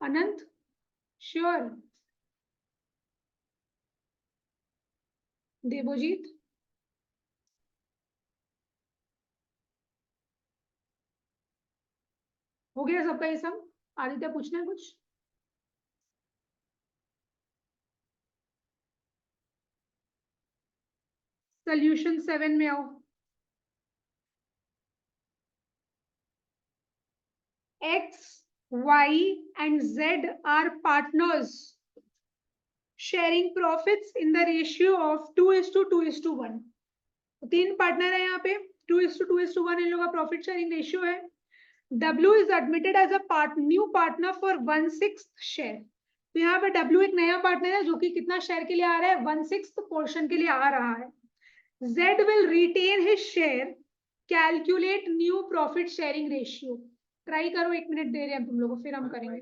अनंत? श्योर? देवोजीत? हो गया सबका ये सब? आदित्य पूछना है कुछ? सोल्यूशन 7 में आओ। X, Y, and Z are partners sharing profits in the ratio of 2:2:1। तीन पार्टनर है यहाँ पे, 2:2:1 इन लोगों का प्रॉफिट शेयरिंग रेशियो है। W is admitted as a new partner for 1/6 share. तो यहाँ पे W एक नया पार्टनर है जो कि कितना शेयर के लिए आ रहा है? 1/6 पोर्शन के लिए आ रहा है। Z will retain his share, calculate new profit sharing ratio। Try करो, 1 मिनट दे रहे हैं तुम लोगों को, फिर हम करेंगे।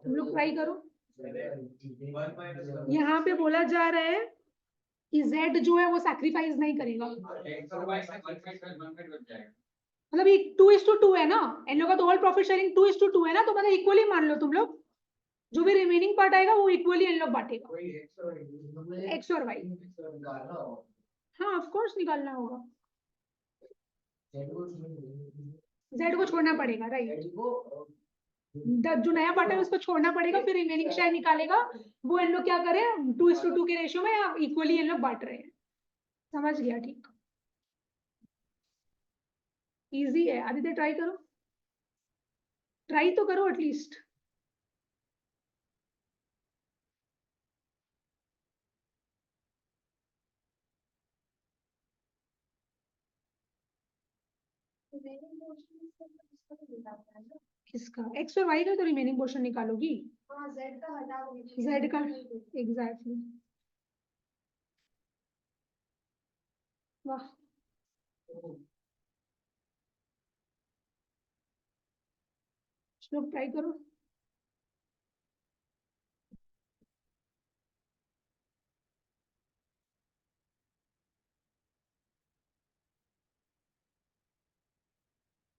तुम लोग ट्राई करो। यहाँ पे बोला जा रहा है कि Z जो है वो सैक्रिफाइस नहीं करेगा, मतलब ये 2:2 है ना, इन लोगों का तो ऑल प्रॉफिट शेयरिंग 2:2 है ना, तो मतलब इक्वली मान लो तुम लोग, जो भी रिमेनिंग पार्ट आएगा वो इक्वली इन लोग बांटेगा, एक्स और वाई। हाँ ऑफ कोर्स निकालना होगा, Z को छोड़ना पड़ेगा, राइट। जो नया पार्ट है उसको छोड़ना पड़ेगा, फिर रिमेनिंग शेयर निकालेगा, वो इन लोग क्या करें 2:2 के रेशियो में इक्वली इन लोग बांट रहे हैं। समझ गया, ठीक, इजी है। आदित्य ट्राई करो, ट्राई तो करो एटलीस्ट। किसका? एक्स और वाई का तो रिमेनिंग पोर्शन निकालोगी। जेड का एग्जैक्टली। वाह, चलो ट्राई करो।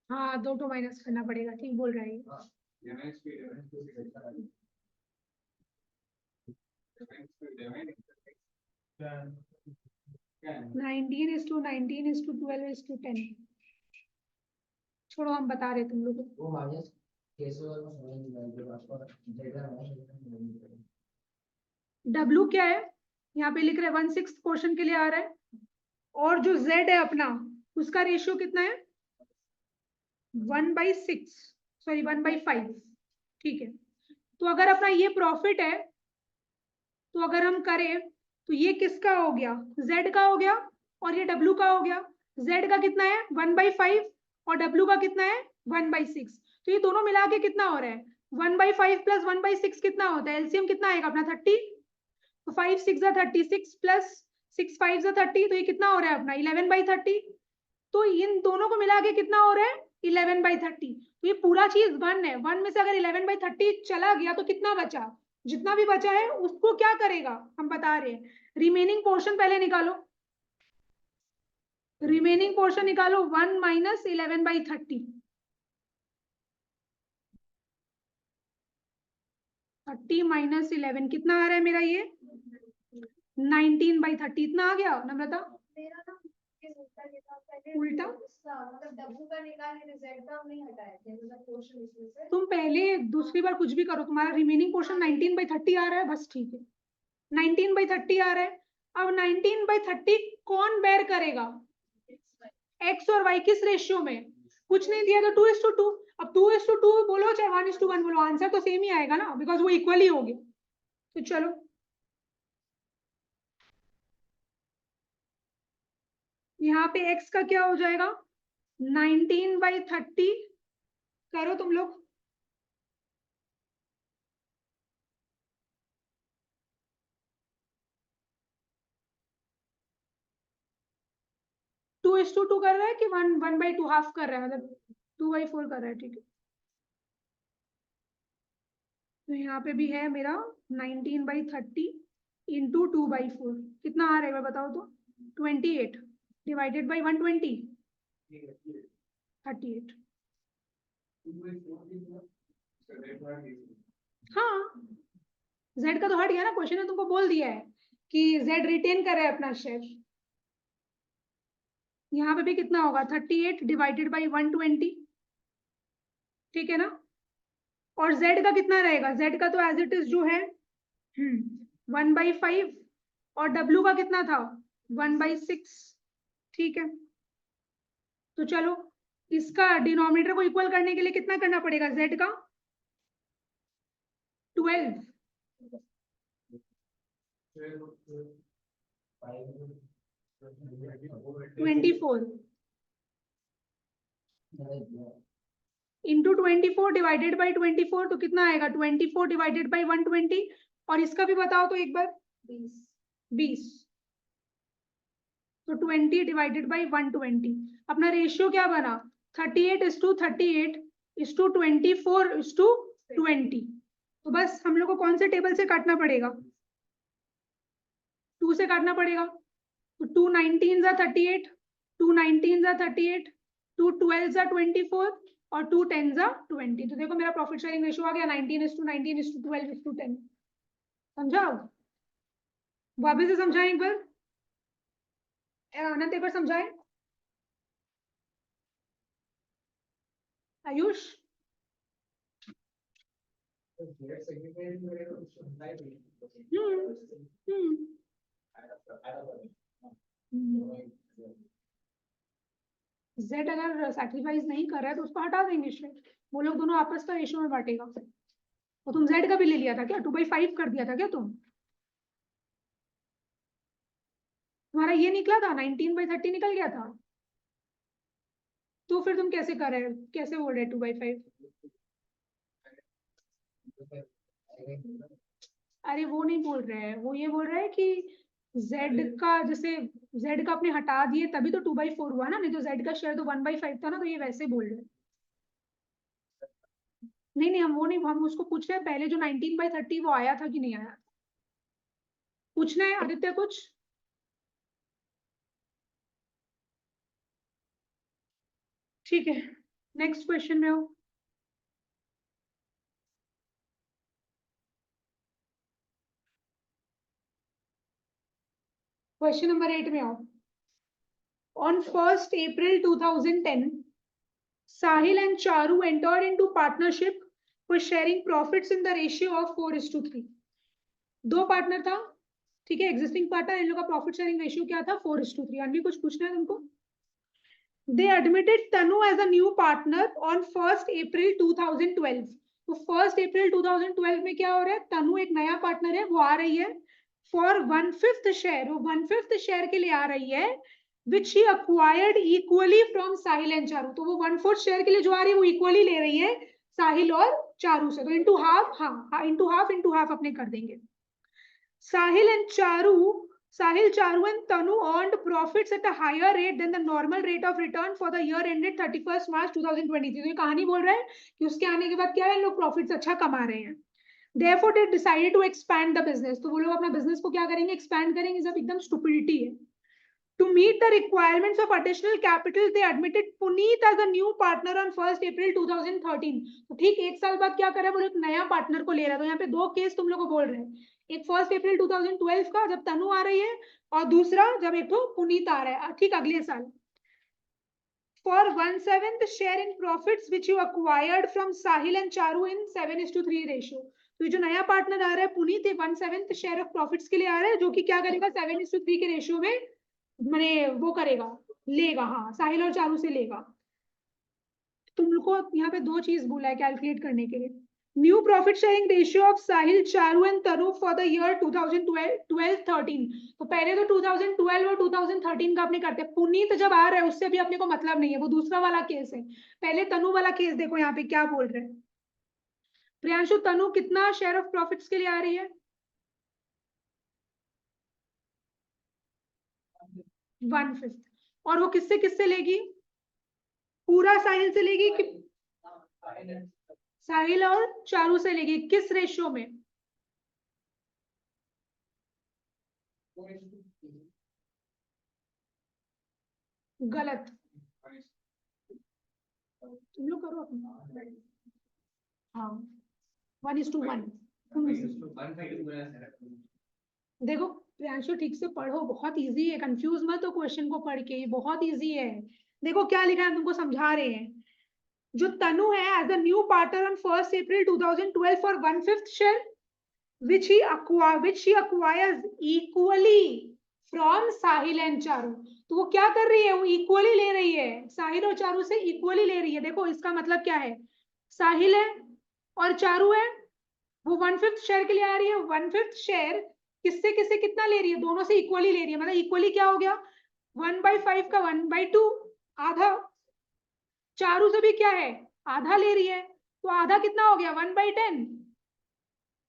हाँ 2 माइनस करना पड़ेगा, ठीक बोल रहा है। 19:19:12:10। छोड़ो, हम बता रहे तुम लोग को। W क्या है? यहाँ पे लिख रहे 1/6 पोर्शन के लिए आ रहा है, और जो Z है अपना, उसका रेशियो कितना है? 1/6, सॉरी 1/5, ठीक है। तो अगर अपना ये प्रॉफिट है, तो अगर हम करें तो ये किसका हो गया? Z का हो गया, और ये W का हो गया। Z का कितना है? 1/5, और W का कितना है? 1/6। तो ये दोनों मिला के कितना हो रहा है? 1/5 प्लस 1/6 कितना होता है? एलसीएम कितना आएगा अपना? 30। तो 5 6 36 प्लस 6 5 30, तो ये कितना हो रहा है अपना? 11/30। तो इन दोनों को मिला के कितना हो रहा है? 11/30। तो ये पूरा चीज 1 है, 1 में से अगर 11/30 चला गया तो कितना बचा? जितना भी बचा है उसको क्या करेगा, हम बता रहे हैं। रिमेनिंग पोर्शन पहले निकालो, रिमेनिंग पोर्शन निकालो, 1 माइनस 11/30। 30 माइनस 11 कितना आ रहा है मेरा? ये 19/30 इतना आ गया नम्रता? उल्टा तुम पहले दूसरी बार कुछ भी करो, तुम्हारा रिमेनिंग पोर्शन 19/30 आ रहा है, बस ठीक है। 19/30 आ रहा है। अब 19/30 कौन बेयर करेगा? एक्स और वाई। किस रेशियो में? कुछ नहीं दिया तो 2:2। अब 2:2 बोलो चाहे 1:1 बोलो, आंसर तो सेम ही आएगा ना, बिकॉज वो इक्वली हो गया। तो चलो, यहाँ पे x का क्या हो जाएगा? 19/30 करो तुम लोग। 2:2 कर रहा है कि 1/2 हाफ कर रहा है, मतलब 2/4 कर रहा है, ठीक है। तो यहाँ पे भी है मेरा 19/30 इंटू 2/4 कितना आ रहा है बताओ तो? 28 डिवाइडेड बाई 120, 38। हाँ, Z का तो हट गया ना, क्वेश्चन ने तुमको बोल दिया है कि Z रिटेन कर रहा है अपना शेयर। यहाँ पे भी कितना होगा? 38 डिवाइडेड बाई 120, ठीक है ना। और Z का कितना रहेगा? Z का तो एज इट इज जो है 1/5, और W का कितना था? 1/6, ठीक है। तो चलो, इसका डिनोमिनेटर को इक्वल करने के लिए कितना करना पड़ेगा? Z का 12, 24 इंटू 24 डिवाइडेड बाई 24, तो कितना आएगा? 24 डिवाइडेड बाई 120। और इसका भी बताओ तो एक बार, 20। तो 20 डिवाइडेड बाई 120। अपना रेशियो क्या बना? 38:38:24:20। तो बस हम लोग को कौन से टेबल से काटना पड़ेगा, 2 से काटना पड़ेगा। तो 2 19 जा 38, 2 19 जा 38, 2 12 जा 24 और 2 10 जा 20। तो देखो मेरा प्रॉफिट शेयरिंग रेशियो आ गया 19:19:12:10। समझा? वापस से समझाएं एक बार, आनंद एक बार समझाएं। आयुष, जेड अगर सैक्रिफाइस नहीं कर रहा है तो उसको हटा देंगे शेयर, वो लोग दोनों आपस का रेशियो में बांटेगा। तो तुम जेड का भी ले लिया था क्या, 2/5 कर दिया था क्या तुम? तुम्हारा ये निकला था 19/30 निकल गया था। तो फिर तुम कैसे कर रहे हो, कैसे बोल रहे 2/5? अरे वो नहीं बोल रहे हैं, वो ये बोल रहे हैं कि जेड का जैसे जेड का अपने हटा दिए तभी तो 2/4 हुआ ना, नहीं तो जेड का शेयर तो 1/5 था ना, तो ये वैसे बोल रहे हैं। नहीं नहीं, हम वो नहीं, हम उसको पूछ रहे हैं पहले जो 19/30 वो आया था कि नहीं आया। पूछना है आदित्य कुछ? ठीक है, नेक्स्ट क्वेश्चन में हो। क्वेश्चन नंबर 8 में आओ। On 1st April 2010, Sahil and Charu entered into partnership for sharing profits in the ratio of 4:3। दो पार्टनर था, ठीक है, एग्जिस्टिंग पार्टनर, इन लोग का प्रॉफिट शेयरिंग रेशियो क्या था, 4:3। अन्य कुछ पूछना है तुमको? They admitted Tanu as a new partner on 1st April 2012। तो 1st April 2012 में क्या हो रहा है, तनु एक नया पार्टनर है, वो आ रही है फॉर 1/5 शेयर, वो 1/5 शेयर के लिए आ रही है, which she acquired equally from Sahil and Charu. तो वो 1/4 शेयर के लिए जो आ रही है वो इक्वली ले रही है साहिल और चारू से, तो इंटू हाफ, हाँ इंटू हाफ अपने कर देंगे। Sahil, Charu, and Tanu earned profits at a higher rate than the normal rate of return for the year ended 31st March 2023। तो ये कहानी बोल रहा है कि उसके आने के बाद क्या है, लोग प्रॉफिट्स अच्छा कमा रहे हैं। Therefore, they decided to expand the business। तो वो लोग अपना बिजनेस को क्या करेंगे, एक्सपैंड करेंगे, सब एकदम स्टुपिडिटी है। To meet the requirements of additional capital, they admitted Puneet as a new partner on 1st April 2013। तो ठीक एक साल बाद क्या कर रहा है, वो एक नया पार्टनर को ले रहा है। तो यहाँ पे दो केस तुम लोग को बोल रहे हैं, एक 1st April 2012 का जब तनु आ रही है, और दूसरा जब एक तो पुनीत आ रहा है ठीक अगले साल। For 1/7 share in profits which you acquired from Sahil and Charu in 7:3 ratio। तो ये जो नया पार्टनर आ रहा है पुनीत, 1/7 शेयर ऑफ प्रॉफिट्स के लिए आ रहा है, जो कि क्या करेगा 7:3 के रेशियो में मैंने वो करेगा, लेगा, हाँ साहिल और चारू से लेगा। तुमको यहाँ पे दो चीज बोला है कैलकुलेट करने के लिए। New profit sharing ratio of Sahil, Charu and Tanu for the year 2012-13। तो पहले तो 2012 और 2013 का अपने करते हैं, पुनीत जब आ रहा है उससे भी अपने को मतलब नहीं है, वो दूसरा वाला केस है। पहले तनु वाला केस देखो यहाँ पे क्या बोल रहे हैं। प्रियांशु, तनु कितना शेयर ऑफ प्रॉफिट्स के लिए आ रही है? 1/5। और वो किससे किससे लेगी, पूरा साहिल से लेगी कि साहिल और चारू से लेगी, किस रेशियो में? गलत, तुम लोग करो अपना। हाँ 1:1। देखो प्रियांशु, ठीक से पढ़ो, बहुत इजी है, कंफ्यूज मत हो क्वेश्चन को पढ़ के, बहुत इजी है। देखो क्या लिखा है, तुमको समझा रहे हैं। जो तनु है as a new partner on 1st April 2012 for 1/5 share which she acquires equally from Sahil and Charu. तो वो क्या कर रही है, वो इक्वली ले रही है, साहिल और चारू से इक्वली ले रही है। देखो इसका मतलब क्या है, साहिल है और चारू है, वो 1/5 शेयर के लिए आ रही है। 1/5 शेयर किससे किससे कितना ले रही है, दोनों से इक्वली ले रही है, मतलब इक्वली क्या हो गया, 1/5 का 1/2, आधा। चारू से भी क्या है, आधा ले रही है, तो आधा कितना हो गया, 1/10।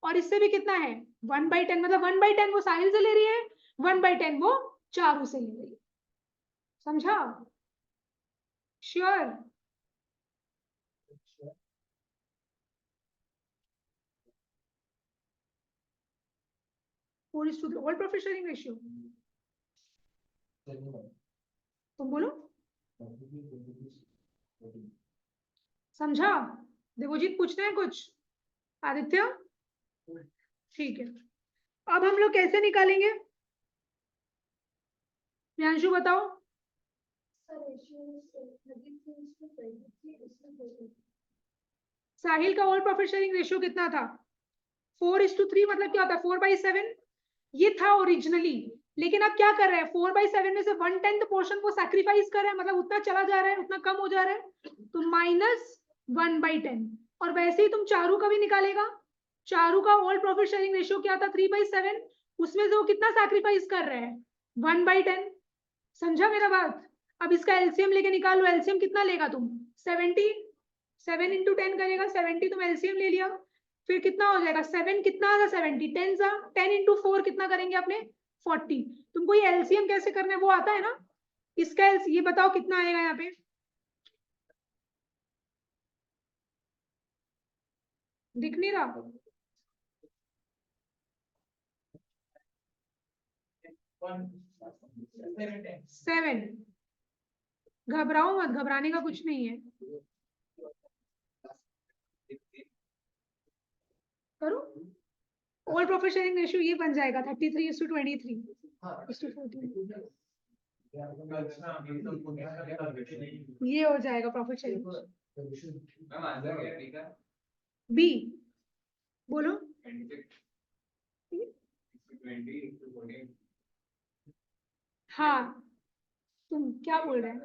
और इससे भी कितना है, 1/10, मतलब 1/10 वो साहिल से ले रही है, 1/10 वो चारू से ले रही है। समझा? Sure? 4:3 all profit sharing ratio. तुम बोलो, समझा? देवोजीत पूछना है कुछ? आदित्य ठीक है। अब हम लोग कैसे निकालेंगे? प्रियांशु बताओ। साहिल का ऑल प्रॉफिट शेयरिंग रेशियो कितना था? 4:3 मतलब क्या होता है? 4/7 ये था ओरिजिनली, लेकिन अब क्या कर रहे हैं? 4/7 में से 1/10 पोर्शन को सैक्रिफाइस कर रहे हैं, मतलब उतना चला जा रहा है, उतना कम हो जा रहा है, तो -1/10। और वैसे ही तुम चारू का भी निकालेगा। चारू का ऑल प्रॉफिट शेयरिंग रेशियो क्या था? 3/7, उसमें से वो कितना सैक्रिफाइस कर रहे हैं? 1/10। समझा मेरा बात? अब इसका एलसीएम लेके निकालो। एलसीएम कितना लेगा तुम? 70। 7 × 10 करेगा 70, तुम एलसीएम ले लिया। फिर कितना हो जाएगा? 7 कितना आएगा? 70 10 सा 10 × 4 कितना करेंगे अपने? 40। तुमको ये एलसीएम कैसे करना है वो आता है ना? इसका ये बताओ कितना आएगा यहाँ पे? दिख नहीं रहा? 7। घबराओ मत, घबराने का कुछ नहीं है। करो। ऑल प्रॉफिट शेयरिंग रेशियो ये बन जाएगा 33:23:14। ये हो जाएगा प्रॉफिट शेयरिंग। बी बोलो। हाँ, तुम क्या बोल रहे हैं?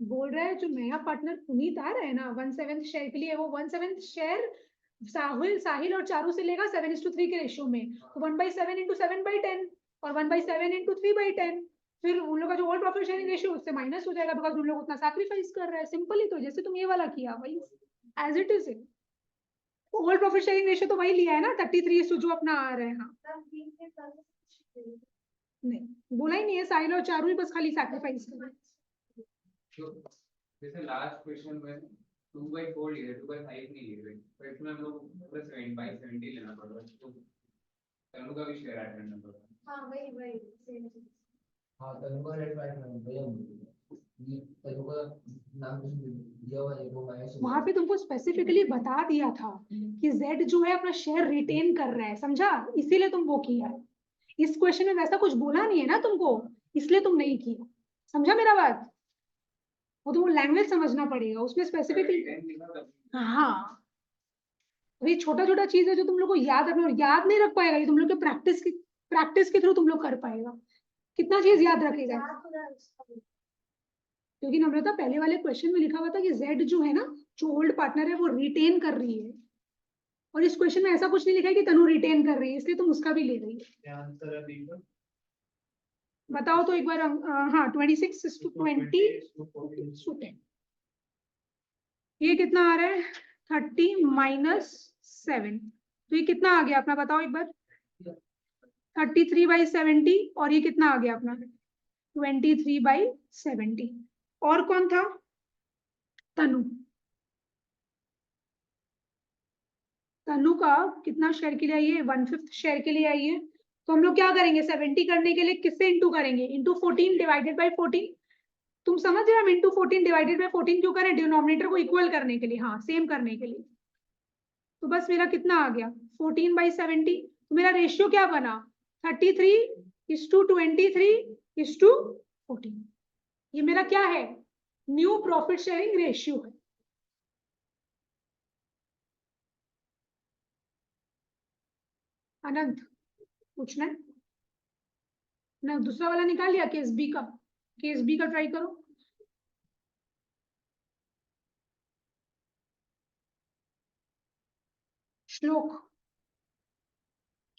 बोल रहा है जो नया पार्टनर पुनीत आ रहा है ना 1/7 शेयर के लिए, वो 1/7 शेयर साहिल और चारू से लेगा 7:3 के रेशियो में, तो 1/7 × 7/10 और 1/7 × 3/10। फिर उन लोग का जो ऑल प्रॉफिट शेयरिंग रेशियो उससे माइनस हो जाएगा, बिकॉज उन लोग उतना सैक्रिफाइस कर रहे हैं। सिंपल ही तो, जैसे तुम ये वाला किया वही एज इट इज है। ऑल प्रॉफिट शेयरिंग रेशियो तो वही लिया है ना 33 जो अपना आ रहा है। हाँ नहीं, बोला ही नहीं है, साहिल और चारू ही बस खाली सैक्रिफाइस कर रहे हैं। जैसे लास्ट क्वेश्चन में 2/4 लिए 2/5 नहीं लिए, तो इसमें हम लोग पूरा 7/70 लेना पड़ रहा है, तो तनु का भी शेयर ऐड करना पड़ रहा है। हाँ वही सेम। हाँ, तनु का रेट बाय करना भैया, ये तनु का नाम दिया हुआ है वो माइनस। वहां पे तुमको स्पेसिफिकली बता दिया था कि जेड जो है अपना शेयर रिटेन कर रहा है, समझा? इसीलिए तुम वो किया। इस क्वेश्चन में वैसा कुछ बोला नहीं है ना तुमको, इसलिए तुम नहीं किया। समझा मेरा बात? वो तो लैंग्वेज समझना पड़ेगा उसमें स्पेसिफिकली। हाँ, ये छोटा छोटा चीज है जो तुम लोग को याद रखना, याद नहीं रख पाएगा ये तुम लोग के प्रैक्टिस के थ्रू तुम लोग कर पाएगा। कितना चीज याद रखेगा? क्योंकि नम्रता पहले वाले क्वेश्चन में लिखा हुआ था कि जेड जो है ना, जो ओल्ड पार्टनर है वो रिटेन कर रही है, और इस क्वेश्चन में ऐसा कुछ नहीं लिखा है कि तनु रिटेन कर रही है, इसलिए तुम उसका भी ले रही है। बताओ तो एक बार। हाँ 26:20:10। ये कितना आ रहा है? 30 - 7। तो ये कितना आ गया अपना? बताओ एक बार। 33/70। और ये कितना आ गया अपना? 23/70। और कौन था? तनु। तनु का कितना शेयर के लिए आई है? 1/5 शेयर के लिए आई है। तो हम लोग क्या करेंगे? 70 करने के लिए किससे इंटू करेंगे? Into 14 divided by 14। तुम समझ रहे हो हम इंटू 14 डिवाइडेड बाई 14 क्यों करें? डिनोमिनेटर को इक्वल करने के लिए, हाँ सेम करने के लिए। तो बस मेरा कितना आ गया? 14/70। तो मेरा रेशियो क्या बना? 33:23:14। ये मेरा क्या है? न्यू प्रॉफिट शेयरिंग रेशियो है। अनंत पूछना है ना? दूसरा वाला निकाल लिया केस बी का? केस बी का ट्राई करो। श्लोक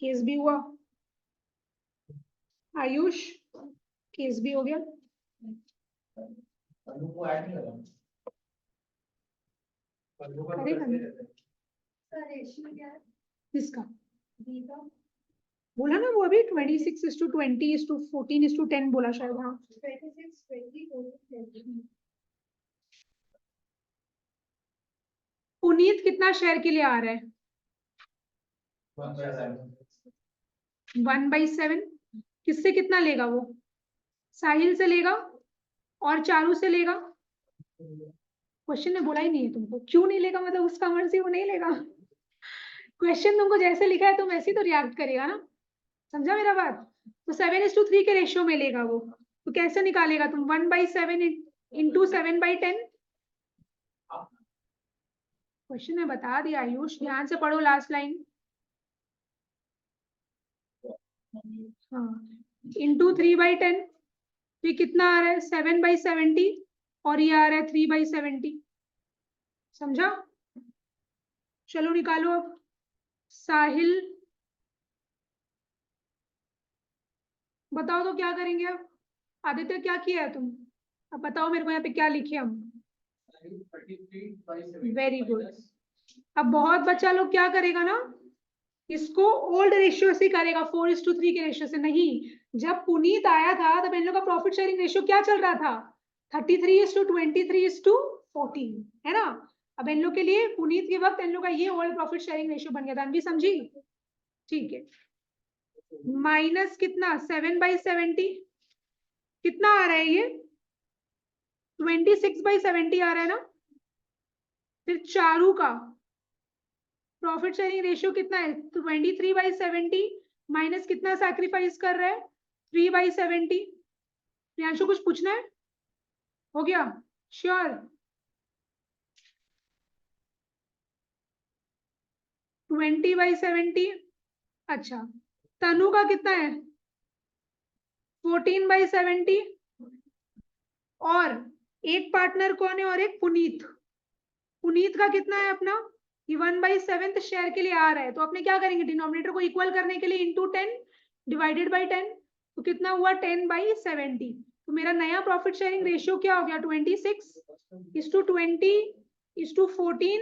केस बी हुआ। आयुष केस बी हो गया। अरे किसका? बोला ना वो अभी 26:20:14:10 बोला शायद। हाँ 26:20 पुनीत कितना शेयर के लिए आ रहा है? 1/7। किससे कितना लेगा वो? साहिल से लेगा और चारू से लेगा। क्वेश्चन ने बोला ही नहीं है तुमको क्यों नहीं लेगा, मतलब उसका मर्जी वो नहीं लेगा। क्वेश्चन तुमको जैसे लिखा है तुम वैसे ही तो रिएक्ट करेगा ना, समझा मेरा बात? तो 7:3 के रेशियो में लेगा वो, तो कैसे निकालेगा तुम? 1/7 इंटू 7/10। क्वेश्चन में बता दिया आयुष, ध्यान से पढ़ो लास्ट लाइन। हाँ इंटू 3/10, तो ये कितना आ रहा है? 7/70 और ये आ रहा है 3/70। समझा? चलो निकालो अब। साहिल बताओ तो क्या करेंगे अब? आदित्य क्या किया है तुम? अब बताओ मेरे को यहाँ पे क्या लिखे हम। 33/70 वेरी गुड। अब बहुत बच्चा लोग क्या करेगा ना, इसको ओल्ड रेशियो से करेगा, 4:3 के रेशियो से नहीं। जब पुनीत आया था तब इन लोग का प्रॉफिट शेयरिंग रेशियो क्या चल रहा था? 33:23:14, है ना? अब इन लोग के लिए पुनीत के वक्त इन लोग का ये ओल्ड प्रॉफिट शेयरिंग रेशियो बन गया था। अनवी समझी? ठीक है। माइनस कितना? 7/70। कितना आ रहा है ये? 26/70 आ रहा है ना? फिर चारू का प्रॉफिट शेयरिंग रेशियो कितना है? 23/70 माइनस कितना सैक्रिफाइस कर रहा है? 3/70। प्रियांशु कुछ पूछना है? हो गया? श्योर? 20/70। अच्छा तनु का कितना है? 14/70। और एक पार्टनर कौन है? और एक पुनीत। पुनीत का कितना है अपना? ये 1/7 शेयर के लिए आ रहा है, तो अपने क्या करेंगे? डिनोमिनेटर को इक्वल करने के लिए इंटू 10 डिवाइडेड बाई 10, तो कितना हुआ? 10/70। तो मेरा नया प्रॉफिट शेयरिंग रेशियो क्या हो गया? 26:20:14:10।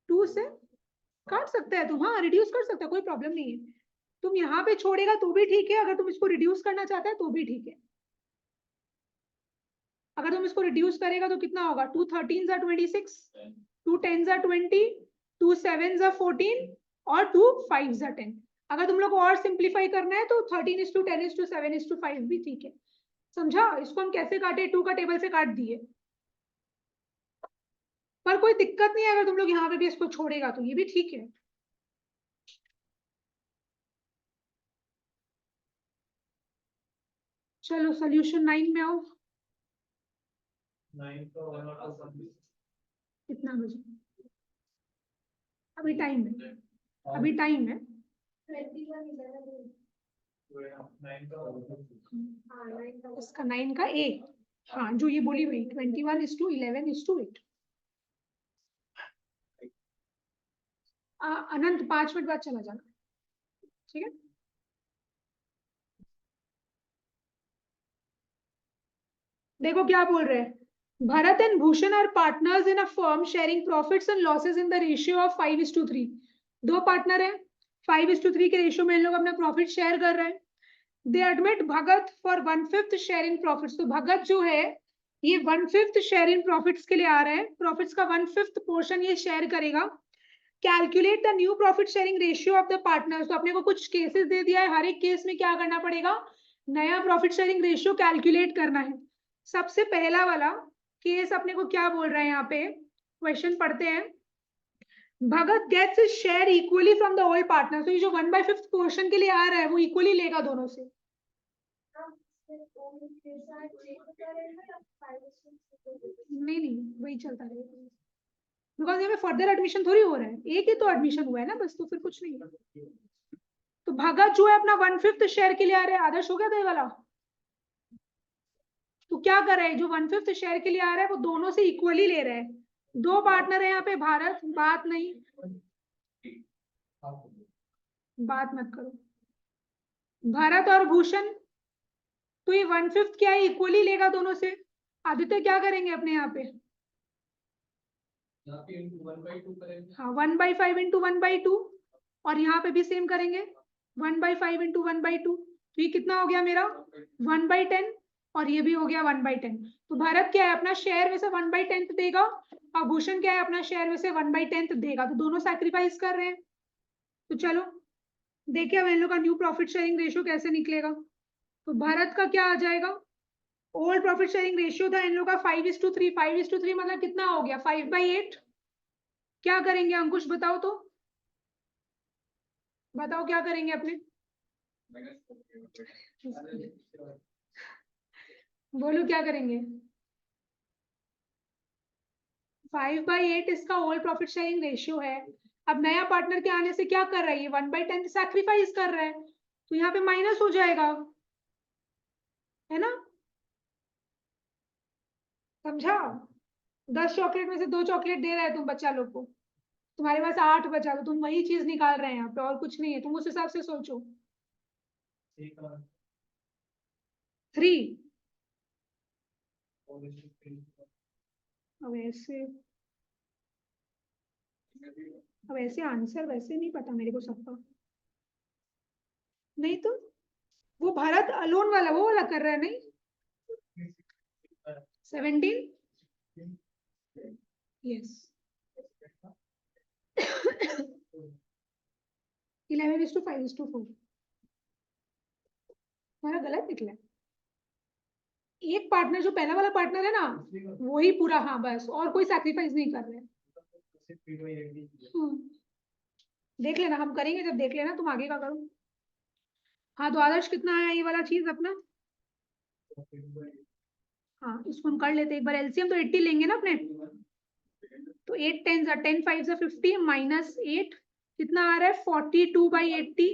2 से काट सकता है तुम, हाँ रिड्यूस कर सकता है, कोई प्रॉब्लम नहीं है। तुम यहाँ पे छोड़ेगा तो भी ठीक है, अगर तुम इसको रिड्यूस करना चाहता है तो भी ठीक है। अगर तुम इसको रिड्यूस करेगा तो कितना होगा? 2 13s are 26, 2 10s are 20, 2 7s are 14 और 2 5s are 10। अगर तुम लोग को और सिंप्लीफाई करना है तो 13:10:7:5 भी ठीक है। समझा? इसको हम कैसे काटे? 2 का टेबल से काट दिए, पर कोई दिक्कत नहीं है अगर तुम लोग यहाँ पे भी इसको छोड़ेगा तो ये भी ठीक है। चलो सोल्यूशन 9 में आओ। 9 कितना बजे? अभी टाइम है, अभी टाइम है। 21 इसका 9 का ए, हाँ जो ये बोली वही 21:11:8। अनंत 5 मिनट बाद चला जाना, ठीक है? देखो क्या बोल रहे हैं। Bharat and Bhushan are partners in a firm sharing profits and losses in the ratio of 5:3। दो पार्टनर है, 5:3 के रेशियो में इन लोग अपना प्रॉफिट शेयर कर रहे हैं। दे admit Bhagat for 1/5 share in profits. तो भगत जो है ये 1/5 शेयर इन प्रॉफिट्स के लिए आ रहा है, प्रॉफिट्स का 1/5 पोर्शन ये शेयर करेगा। Calculate the new profit sharing ratio of the partners. तो अपने को कुछ केसेस दे दिया है, हर एक केस में क्या करना पड़ेगा? नया प्रॉफिट शेयरिंग रेशियो कैलकुलेट करना है। सबसे पहला वाला केस अपने को क्या बोल रहा है यहाँ पे? क्वेश्चन पढ़ते हैं। Bhagat gets his share equally from the all partner. तो ये जो 1/5 पोर्शन के लिए आ रहा है वो इक्वली लेगा दोनों से। नहीं नहीं वही चलता रहेगा, बिकॉज यहाँ पे फर्दर एडमिशन थोड़ी हो रहा है, एक ही तो एडमिशन हुआ है ना बस, तो फिर कुछ नहीं। तो भगत जो है अपना 1/5 शेयर के लिए आ रहा है। आदर्श हो गया था ये वाला? तो क्या कर रहा है? जो 1/5 शेयर के लिए आ रहा है वो दोनों से इक्वली ले रहा है। दो पार्टनर है यहाँ पे, भारत बात नहीं, बात मत करो, भरत और भूषण। तो ये 1/5 क्या है? इक्वली लेगा दोनों से। आदित्य क्या करेंगे अपने यहाँ पे? यहाँ पे into 1/2 करेंगे। हाँ 1/5 इंटू 1/2, और यहाँ पे भी सेम करेंगे 1/5 इंटू 1/2। तो ये कितना हो गया मेरा 1/10, और ये भी हो गया 1/10। तो भारत क्या है अपना शेयर में से 1/10 देगा, और भूषण क्या है अपना शेयर में से 1/10 देगा। तो दोनों सैक्रिफाइस कर रहे हैं। तो चलो देखिए अब इन लोग का न्यू प्रॉफिट शेयरिंग रेशियो कैसे निकलेगा। तो भारत का क्या आ जाएगा, ओल्ड प्रॉफिट शेयरिंग रेशियो था इन लोग का 5:3। 5:3 मतलब कितना हो गया 5/8। क्या करेंगे अंकुश बताओ तो, बताओ क्या करेंगे अपने, बोलो क्या करेंगे। 5/8 इसका ओल्ड प्रॉफिट शेयरिंग रेशियो है। अब नया पार्टनर के आने से क्या कर रहा है, ये 1/10 सैक्रिफाइस कर रहा है, तो यहाँ पे माइनस हो जाएगा, है ना, समझा। 10 चॉकलेट में से 2 चॉकलेट दे रहा है तुम बच्चा लोग को, तुम्हारे पास 8 बचा, तो तुम वही चीज निकाल रहे हैं यहाँ पे, और कुछ नहीं है, तुम उस हिसाब से सोचो। 3। अब ऐसे आंसर वैसे नहीं पता मेरे को सबका, नहीं तो वो भारत अलोन वाला वो वाला कर रहा है नहीं। 17, यस। 11:5:4 हमारा गलत निकला है। एक पार्टनर जो पहला वाला पार्टनर है ना वही पूरा, हाँ बस, और कोई सैक्रिफाइस नहीं कर रहे हैं। देख लेना, हम करेंगे जब देख लेना, तुम आगे का करो। हाँ तो आदर्श कितना आया ये वाला चीज अपना, हाँ इसको हम कर लेते एक बार एलसीएम, तो 80 लेंगे ना अपने। तो 8 10 10 5 50 माइनस 8 कितना आ रहा है 42/80।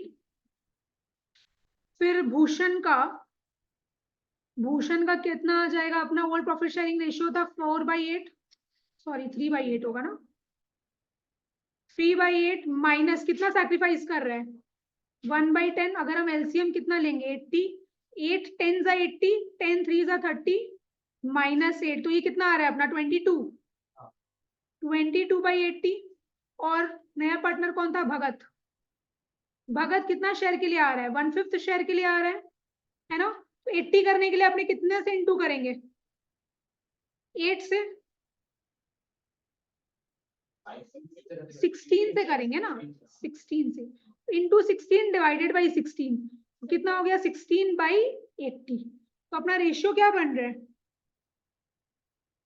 फिर भूषण का कितना आ जाएगा अपना, ओल्ड प्रॉफिट शेयरिंग रेशियो था 4/8, सॉरी 3/8 होगा ना, 3/8 माइनस कितना सैक्रिफाइस कर रहे हैं 1/10। अगर हम एलसीएम कितना लेंगे 80, 8 10 80, 10 3 30 माइनस 8, तो ये कितना आ रहा है अपना 22/80। और नया पार्टनर कौन था भगत, भगत कितना शेयर के लिए आ रहा है 1/5 शेयर के लिए आ रहा है ना। तो 80 करने के लिए अपने कितने से इंटू करेंगे 8 से, 16 से करेंगे ना, 16 से इंटू 16 डिवाइडेड बाई 16, कितना हो गया 16/80। तो अपना रेशियो क्या बन रहा है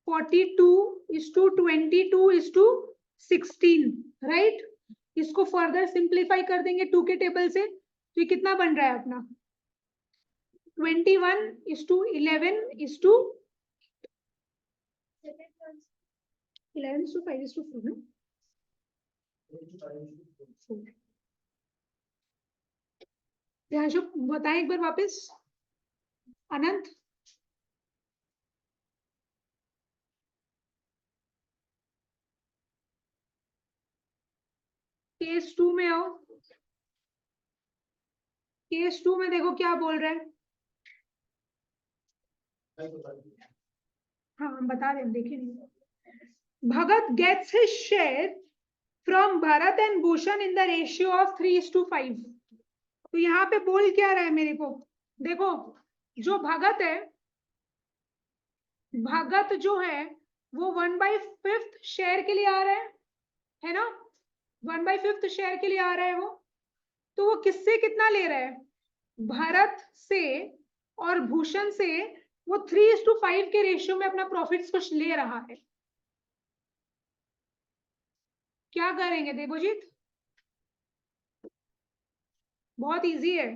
42:22:16, राइट। इसको फर्दर सिंप्लीफाई कर देंगे 2 के टेबल से, तो ये कितना बन रहा है अपना 21:11:11:5:4 ना। ध्यान बताएं एक बार वापस अनंत। केस 2 में आओ, केस 2 में देखो क्या बोल रहे हैं। हाँ हम बता रहे हैं, देखे नहीं। Bhagat gets his share from Bharat and Bhushan in the ratio of 3:5। तो यहाँ पे बोल क्या रहा है मेरे को, देखो जो भगत है, भगत जो है वो 1/5 शेयर के लिए आ रहा है ना, 1/5 शेयर के लिए आ रहा है वो। तो वो किससे कितना ले रहा है भारत से और भूषण से, वो 3:5 के रेशियो में अपना प्रॉफिट्स कुछ ले रहा है। क्या करेंगे देवजीत, बहुत इजी है।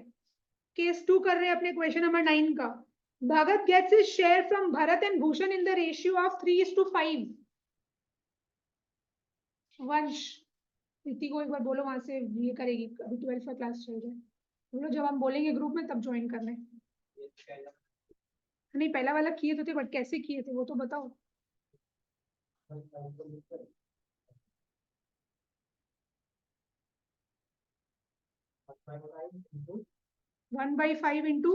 केस 2 कर रहे हैं अपने क्वेश्चन नंबर 9 का। Bhagat gets his share from Bharat and Bhushan in the ratio of 3:5। Vansh प्रीति को एक बार बोलो, वहां से ये करेगी, अभी 12th का क्लास चल रहा है, बोलो जब हम बोलेंगे ग्रुप में तब ज्वाइन करना है। नहीं पहला वाला किए तो थे, बट कैसे किए थे वो तो बताओ। 1/5 इंटू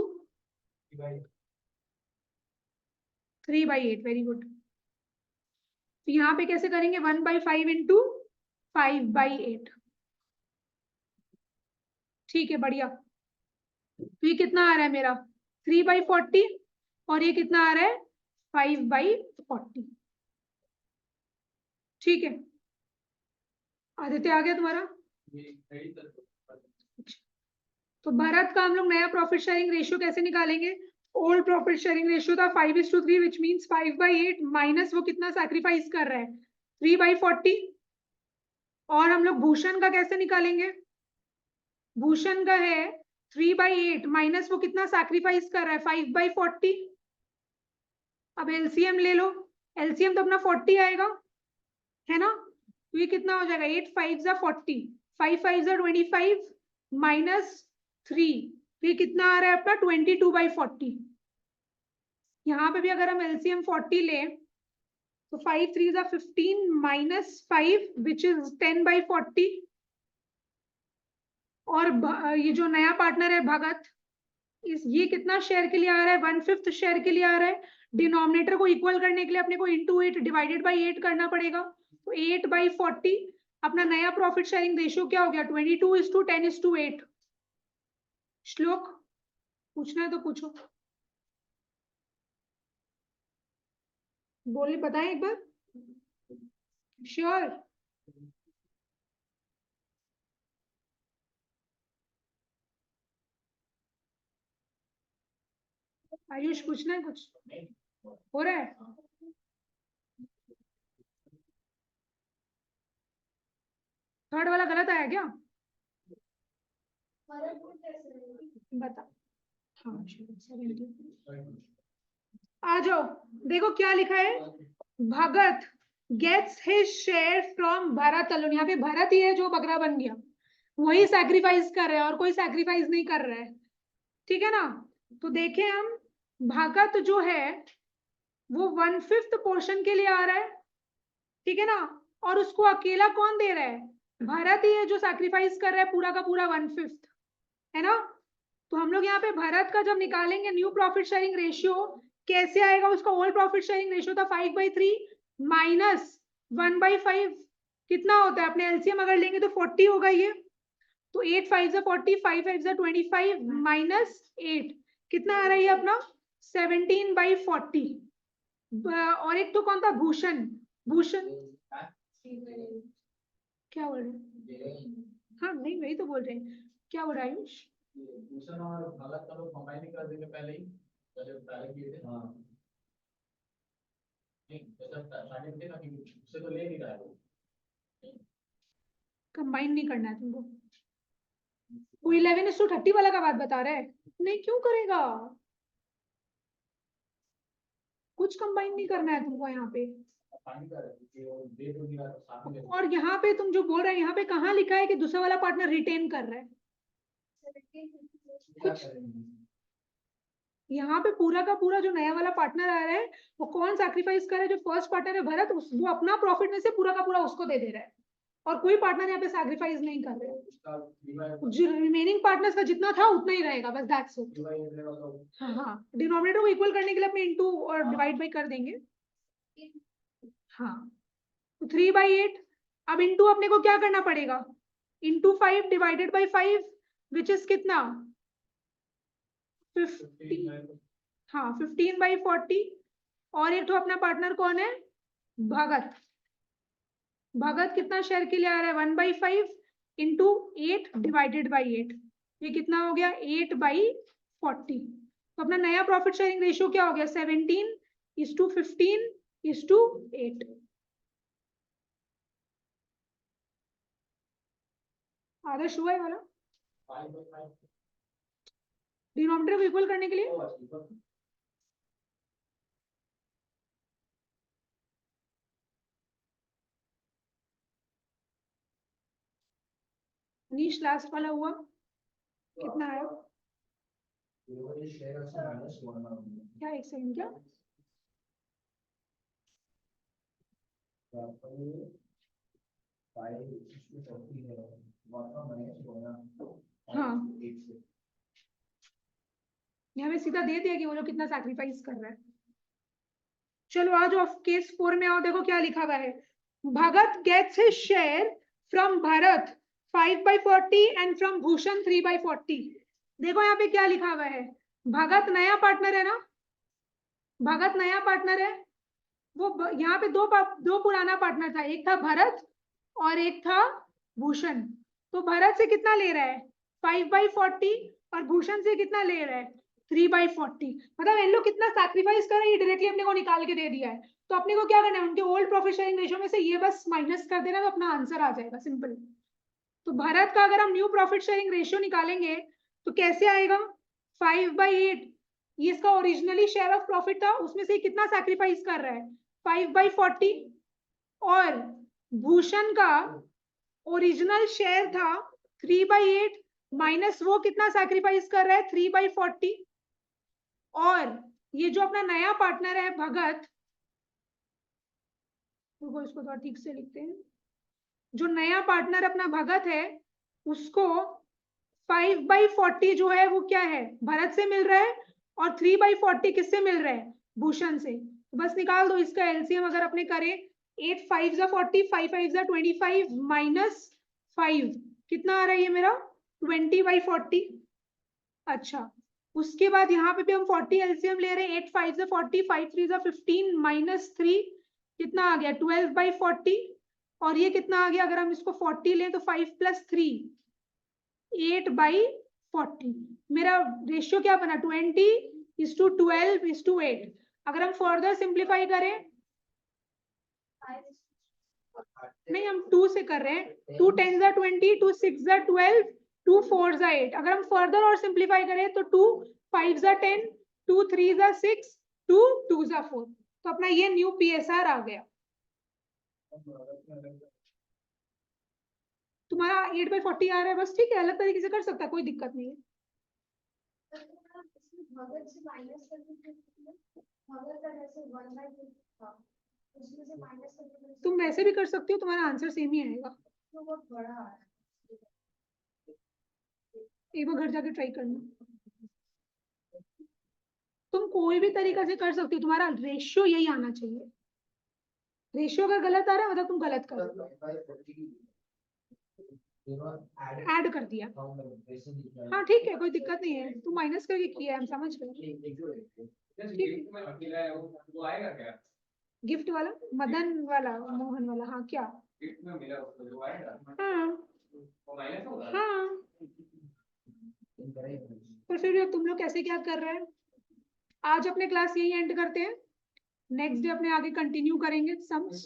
3/8, वेरी गुड। तो यहाँ पे कैसे करेंगे, 1/5 इंटू 5/8। ठीक है, बढ़िया। तो ये कितना आ रहा है मेरा, 3/40, और ये कितना आ रहा है, 5/40। ठीक है, आदित्य आ गया तुम्हारा। तो भरत का हम लोग नया प्रॉफिट शेयरिंग रेशियो कैसे निकालेंगे, ओल्ड प्रॉफिट शेयरिंग रेशियो था 5:3, विच मीन्स 5/8 माइनस वो कितना सैक्रिफाइस कर रहा है, 3/40। और हम लोग भूषण का कैसे निकालेंगे, भूषण का है 3/8 माइनस वो कितना सैक्रिफाइस कर रहा है, 5/40। अब एलसीएम ले लो, एलसीएम तो अपना 40 आएगा, है ना। तो ये कितना हो जाएगा, 8 5 जा 40, 5 5 जा 25 माइनस 3, ये कितना आ रहा है अपना 22/40। यहाँ पे भी अगर हम एलसीएम 40 ले तो 5 3 जा 15 माइनस 5 विच इज 10/40। और ये जो नया पार्टनर है भगत, ये कितना शेयर के लिए आ रहा है, 1/5 शेयर के लिए आ रहा है। डिनोमिनेटर को इक्वल करने के लिए अपने को इंटू 8 डिवाइडेड बाई 8 करना पड़ेगा, तो 8/40। अपना नया प्रॉफिट शेयरिंग रेशियो क्या हो गया, 22:10:8। श्लोक पूछना है तो पूछो, बोलिए, बताएं एक बार। श्योर, आयुष पूछना है कुछ, हो रहा है। थर्ड वाला गलत आया क्या, बता। हाँ, 70। आ जाओ, देखो क्या लिखा है, Bhagat gets his share from Bharat alone. यहाँ पे भरत ही है जो बकरा बन गया, वही सैक्रिफाइस कर रहा है और कोई सैक्रिफाइस नहीं कर रहा है, ठीक है ना। तो देखें हम, भगत जो है वो 1/5 पोर्शन के लिए आ रहा है, ठीक है ना। और उसको अकेला कौन दे रहा है, भरत ही है जो सैक्रिफाइस कर रहा है पूरा का पूरा 1/5, है ना। तो हम लोग यहाँ पे भरत का जब निकालेंगे न्यू प्रॉफिट शेयरिंग रेशियो कैसे आएगा, उसका ओल्ड प्रॉफिट शेयरिंग रेशियो था 5/3 माइनस 1/5, कितना होता है, अपने एलसीएम अगर लेंगे तो 40 होगा ये। तो 8 5 जा 40, 5 5 जा 25 माइनस 8, कितना आ रहा है ये अपना 17/40। और एक तो कौन था, भूषण, भूषण क्या बोल रहे हैं, हाँ नहीं वही तो बोल रहे हैं, क्या बोल रहा है आयुष। भूषण और भगत का लोग कंबाइन कर देंगे पहले ही, पहले किए थे। हाँ, नहीं जैसा स्टार्टिंग थे ना कि उससे तो ले नहीं रहा है वो। कंबाइन नहीं करना है तुमको, वो 11:30 वाला का बात बता रहा है, नहीं क्यों करेगा, कुछ कंबाइन नहीं करना है तुमको यहाँ पे। पानी का वो दे तो नहीं रहा तो साथ में और यहाँ पे तुम जो बोल रहे हैं, यहाँ पे कहाँ लिखा है कि दूसरा वाला पार्टनर रिटेन कर रहा है, कुछ यहाँ पे पूरा का पूरा जो नया वाला पार्टनर आ रहा है वो कौन सैक्रिफाइस कर रहा है, जो फर्स्ट पार्टनर है भरत, वो अपना प्रॉफिट में से पूरा का पूरा उसको दे रहा है, और कोई पार्टनर यहाँ पे सैक्रिफाइस नहीं कर रहा है। जो रिमेनिंग पार्टनर्स का जितना था उतना ही रहेगा, बस दैट्स इट। हाँ हाँ, डिनोमिनेटर को इक्वल करने के लिए अपने इंटू और डिवाइड बाई कर देंगे। हाँ, तो 3/8। अब इंटू अपने को क्या करना पड़ेगा, into 5 divided by 5 which is कितना 50, हाँ 15/40। और एक तो अपना पार्टनर कौन है, भगत, भगत कितना शेयर के लिए आ रहा है 1/5 इंटू 8 डिवाइडेड बाई 8, ये कितना हो गया 8/40। तो अपना नया प्रॉफिट शेयरिंग रेशियो क्या हो गया 17:15:8। आदर्श हुआ है वाला, डिनोमिनेटर को इक्वल करने के लिए। नीश लास्ट वाला हुआ, कितना आया, क्या एक सेकंड, क्या हाँ, यहाँ पे सीधा दे दिया कि वो लोग कितना सैक्रिफाइस कर रहा है। चलो आज ऑफ केस 4 में आओ, देखो क्या लिखा हुआ है। Bhagat gets his share from Bharat 5/40 and from Bhushan 3/40। देखो यहाँ पे क्या लिखा हुआ है, भगत नया पार्टनर है ना, भगत नया पार्टनर है, वो यहाँ पे दो पुराना पार्टनर था, एक था भरत और एक था भूषण। तो भरत से कितना ले रहा है 5/40 और भूषण से कितना ले रहा है 3/40। मतलब इन लोग कितना सैक्रिफाइस कर रहे हैं, ये डायरेक्टली अपने को निकाल के दे दिया है। तो अपने को क्या करना है, उनके ओल्ड प्रॉफिट शेयरिंग रेशियो में से ये बस माइनस कर देना, तो अपना आंसर आ जाएगा, सिंपल। तो भरत का अगर हम न्यू प्रॉफिट शेयरिंग रेशियो निकालेंगे तो कैसे आएगा 5/8, ये इसका ओरिजिनली शेयर ऑफ प्रॉफिट था, उसमें से कितना सैक्रिफाइस कर रहा है 5/40, और भूषण का ओरिजिनल शेयर था 3/8 माइनस वो कितना सैक्रिफाइस कर रहा है 3/40, और ये जो अपना नया पार्टनर है भगत, तो इसको थोड़ा ठीक से लिखते हैं, जो नया पार्टनर अपना भगत है उसको 5/40 जो है वो क्या है भरत से मिल रहा है, और 3/40 किससे मिल रहा है भूषण से। तो बस निकाल दो इसका एलसीएम, अगर अपने करें 8 5 40, 5 5 25 माइनस 5 कितना आ रहा है ये मेरा 20/40। अच्छा, उसके बाद यहाँ पे भी हम 40 एलसीएम ले रहे हैं, 8 5 40, 5 3 15 माइनस 3 कितना आ गया 12/40, और ये कितना आ गया, अगर हम इसको 40 लें तो 5 + 3 8/40। मेरा रेशियो क्या बना 20:12:8। अगर हम फर्दर सिंप्लीफाई करें, नहीं हम 2 से कर रहे हैं, 2 10 = 20, 2 6 = 12, 2 4 = 8। अगर हम फर्दर और सिंप्लीफाई करें तो 2 5 = 10, 2 3 = 6, 2 2 = 4। तो अपना ये न्यू पीएसआर आ गया। तुम्हारा 8/40 आ रहा है, बस ठीक है, अलग तरीके से कर सकता है, कोई दिक्कत नहीं है। भगत से माइनस करके भगत का जैसे 1/2 था, उसमें से माइनस करके तुम वैसे भी कर सकती हो, तुम्हारा आंसर सेम ही आएगा। तो बहुत बड़ा आ रहा है। एक बार घर जाके ट्राई करना, तुम कोई भी तरीका से कर सकती हो, तुम्हारा रेशियो यही आना चाहिए। रेशियो अगर गलत आ रहा है मतलब तुम गलत कर रहे हो, ऐड कर दिया। हाँ ठीक है, कोई दिक्कत नहीं है, तुम माइनस करके किया है, हम समझ गए। वो आएगा क्या गिफ्ट वाला, मदन वाला, मोहन वाला, हाँ क्या, गिफ्ट में मिला उसको जो आएगा हाँ वो माइनस होगा। हाँ, पर फिर तुम लोग कैसे क्या कर रहे हैं। आज अपने क्लास यही एंड करते हैं, नेक्स्ट डे अपने आगे कंटिन्यू करेंगे सम्स।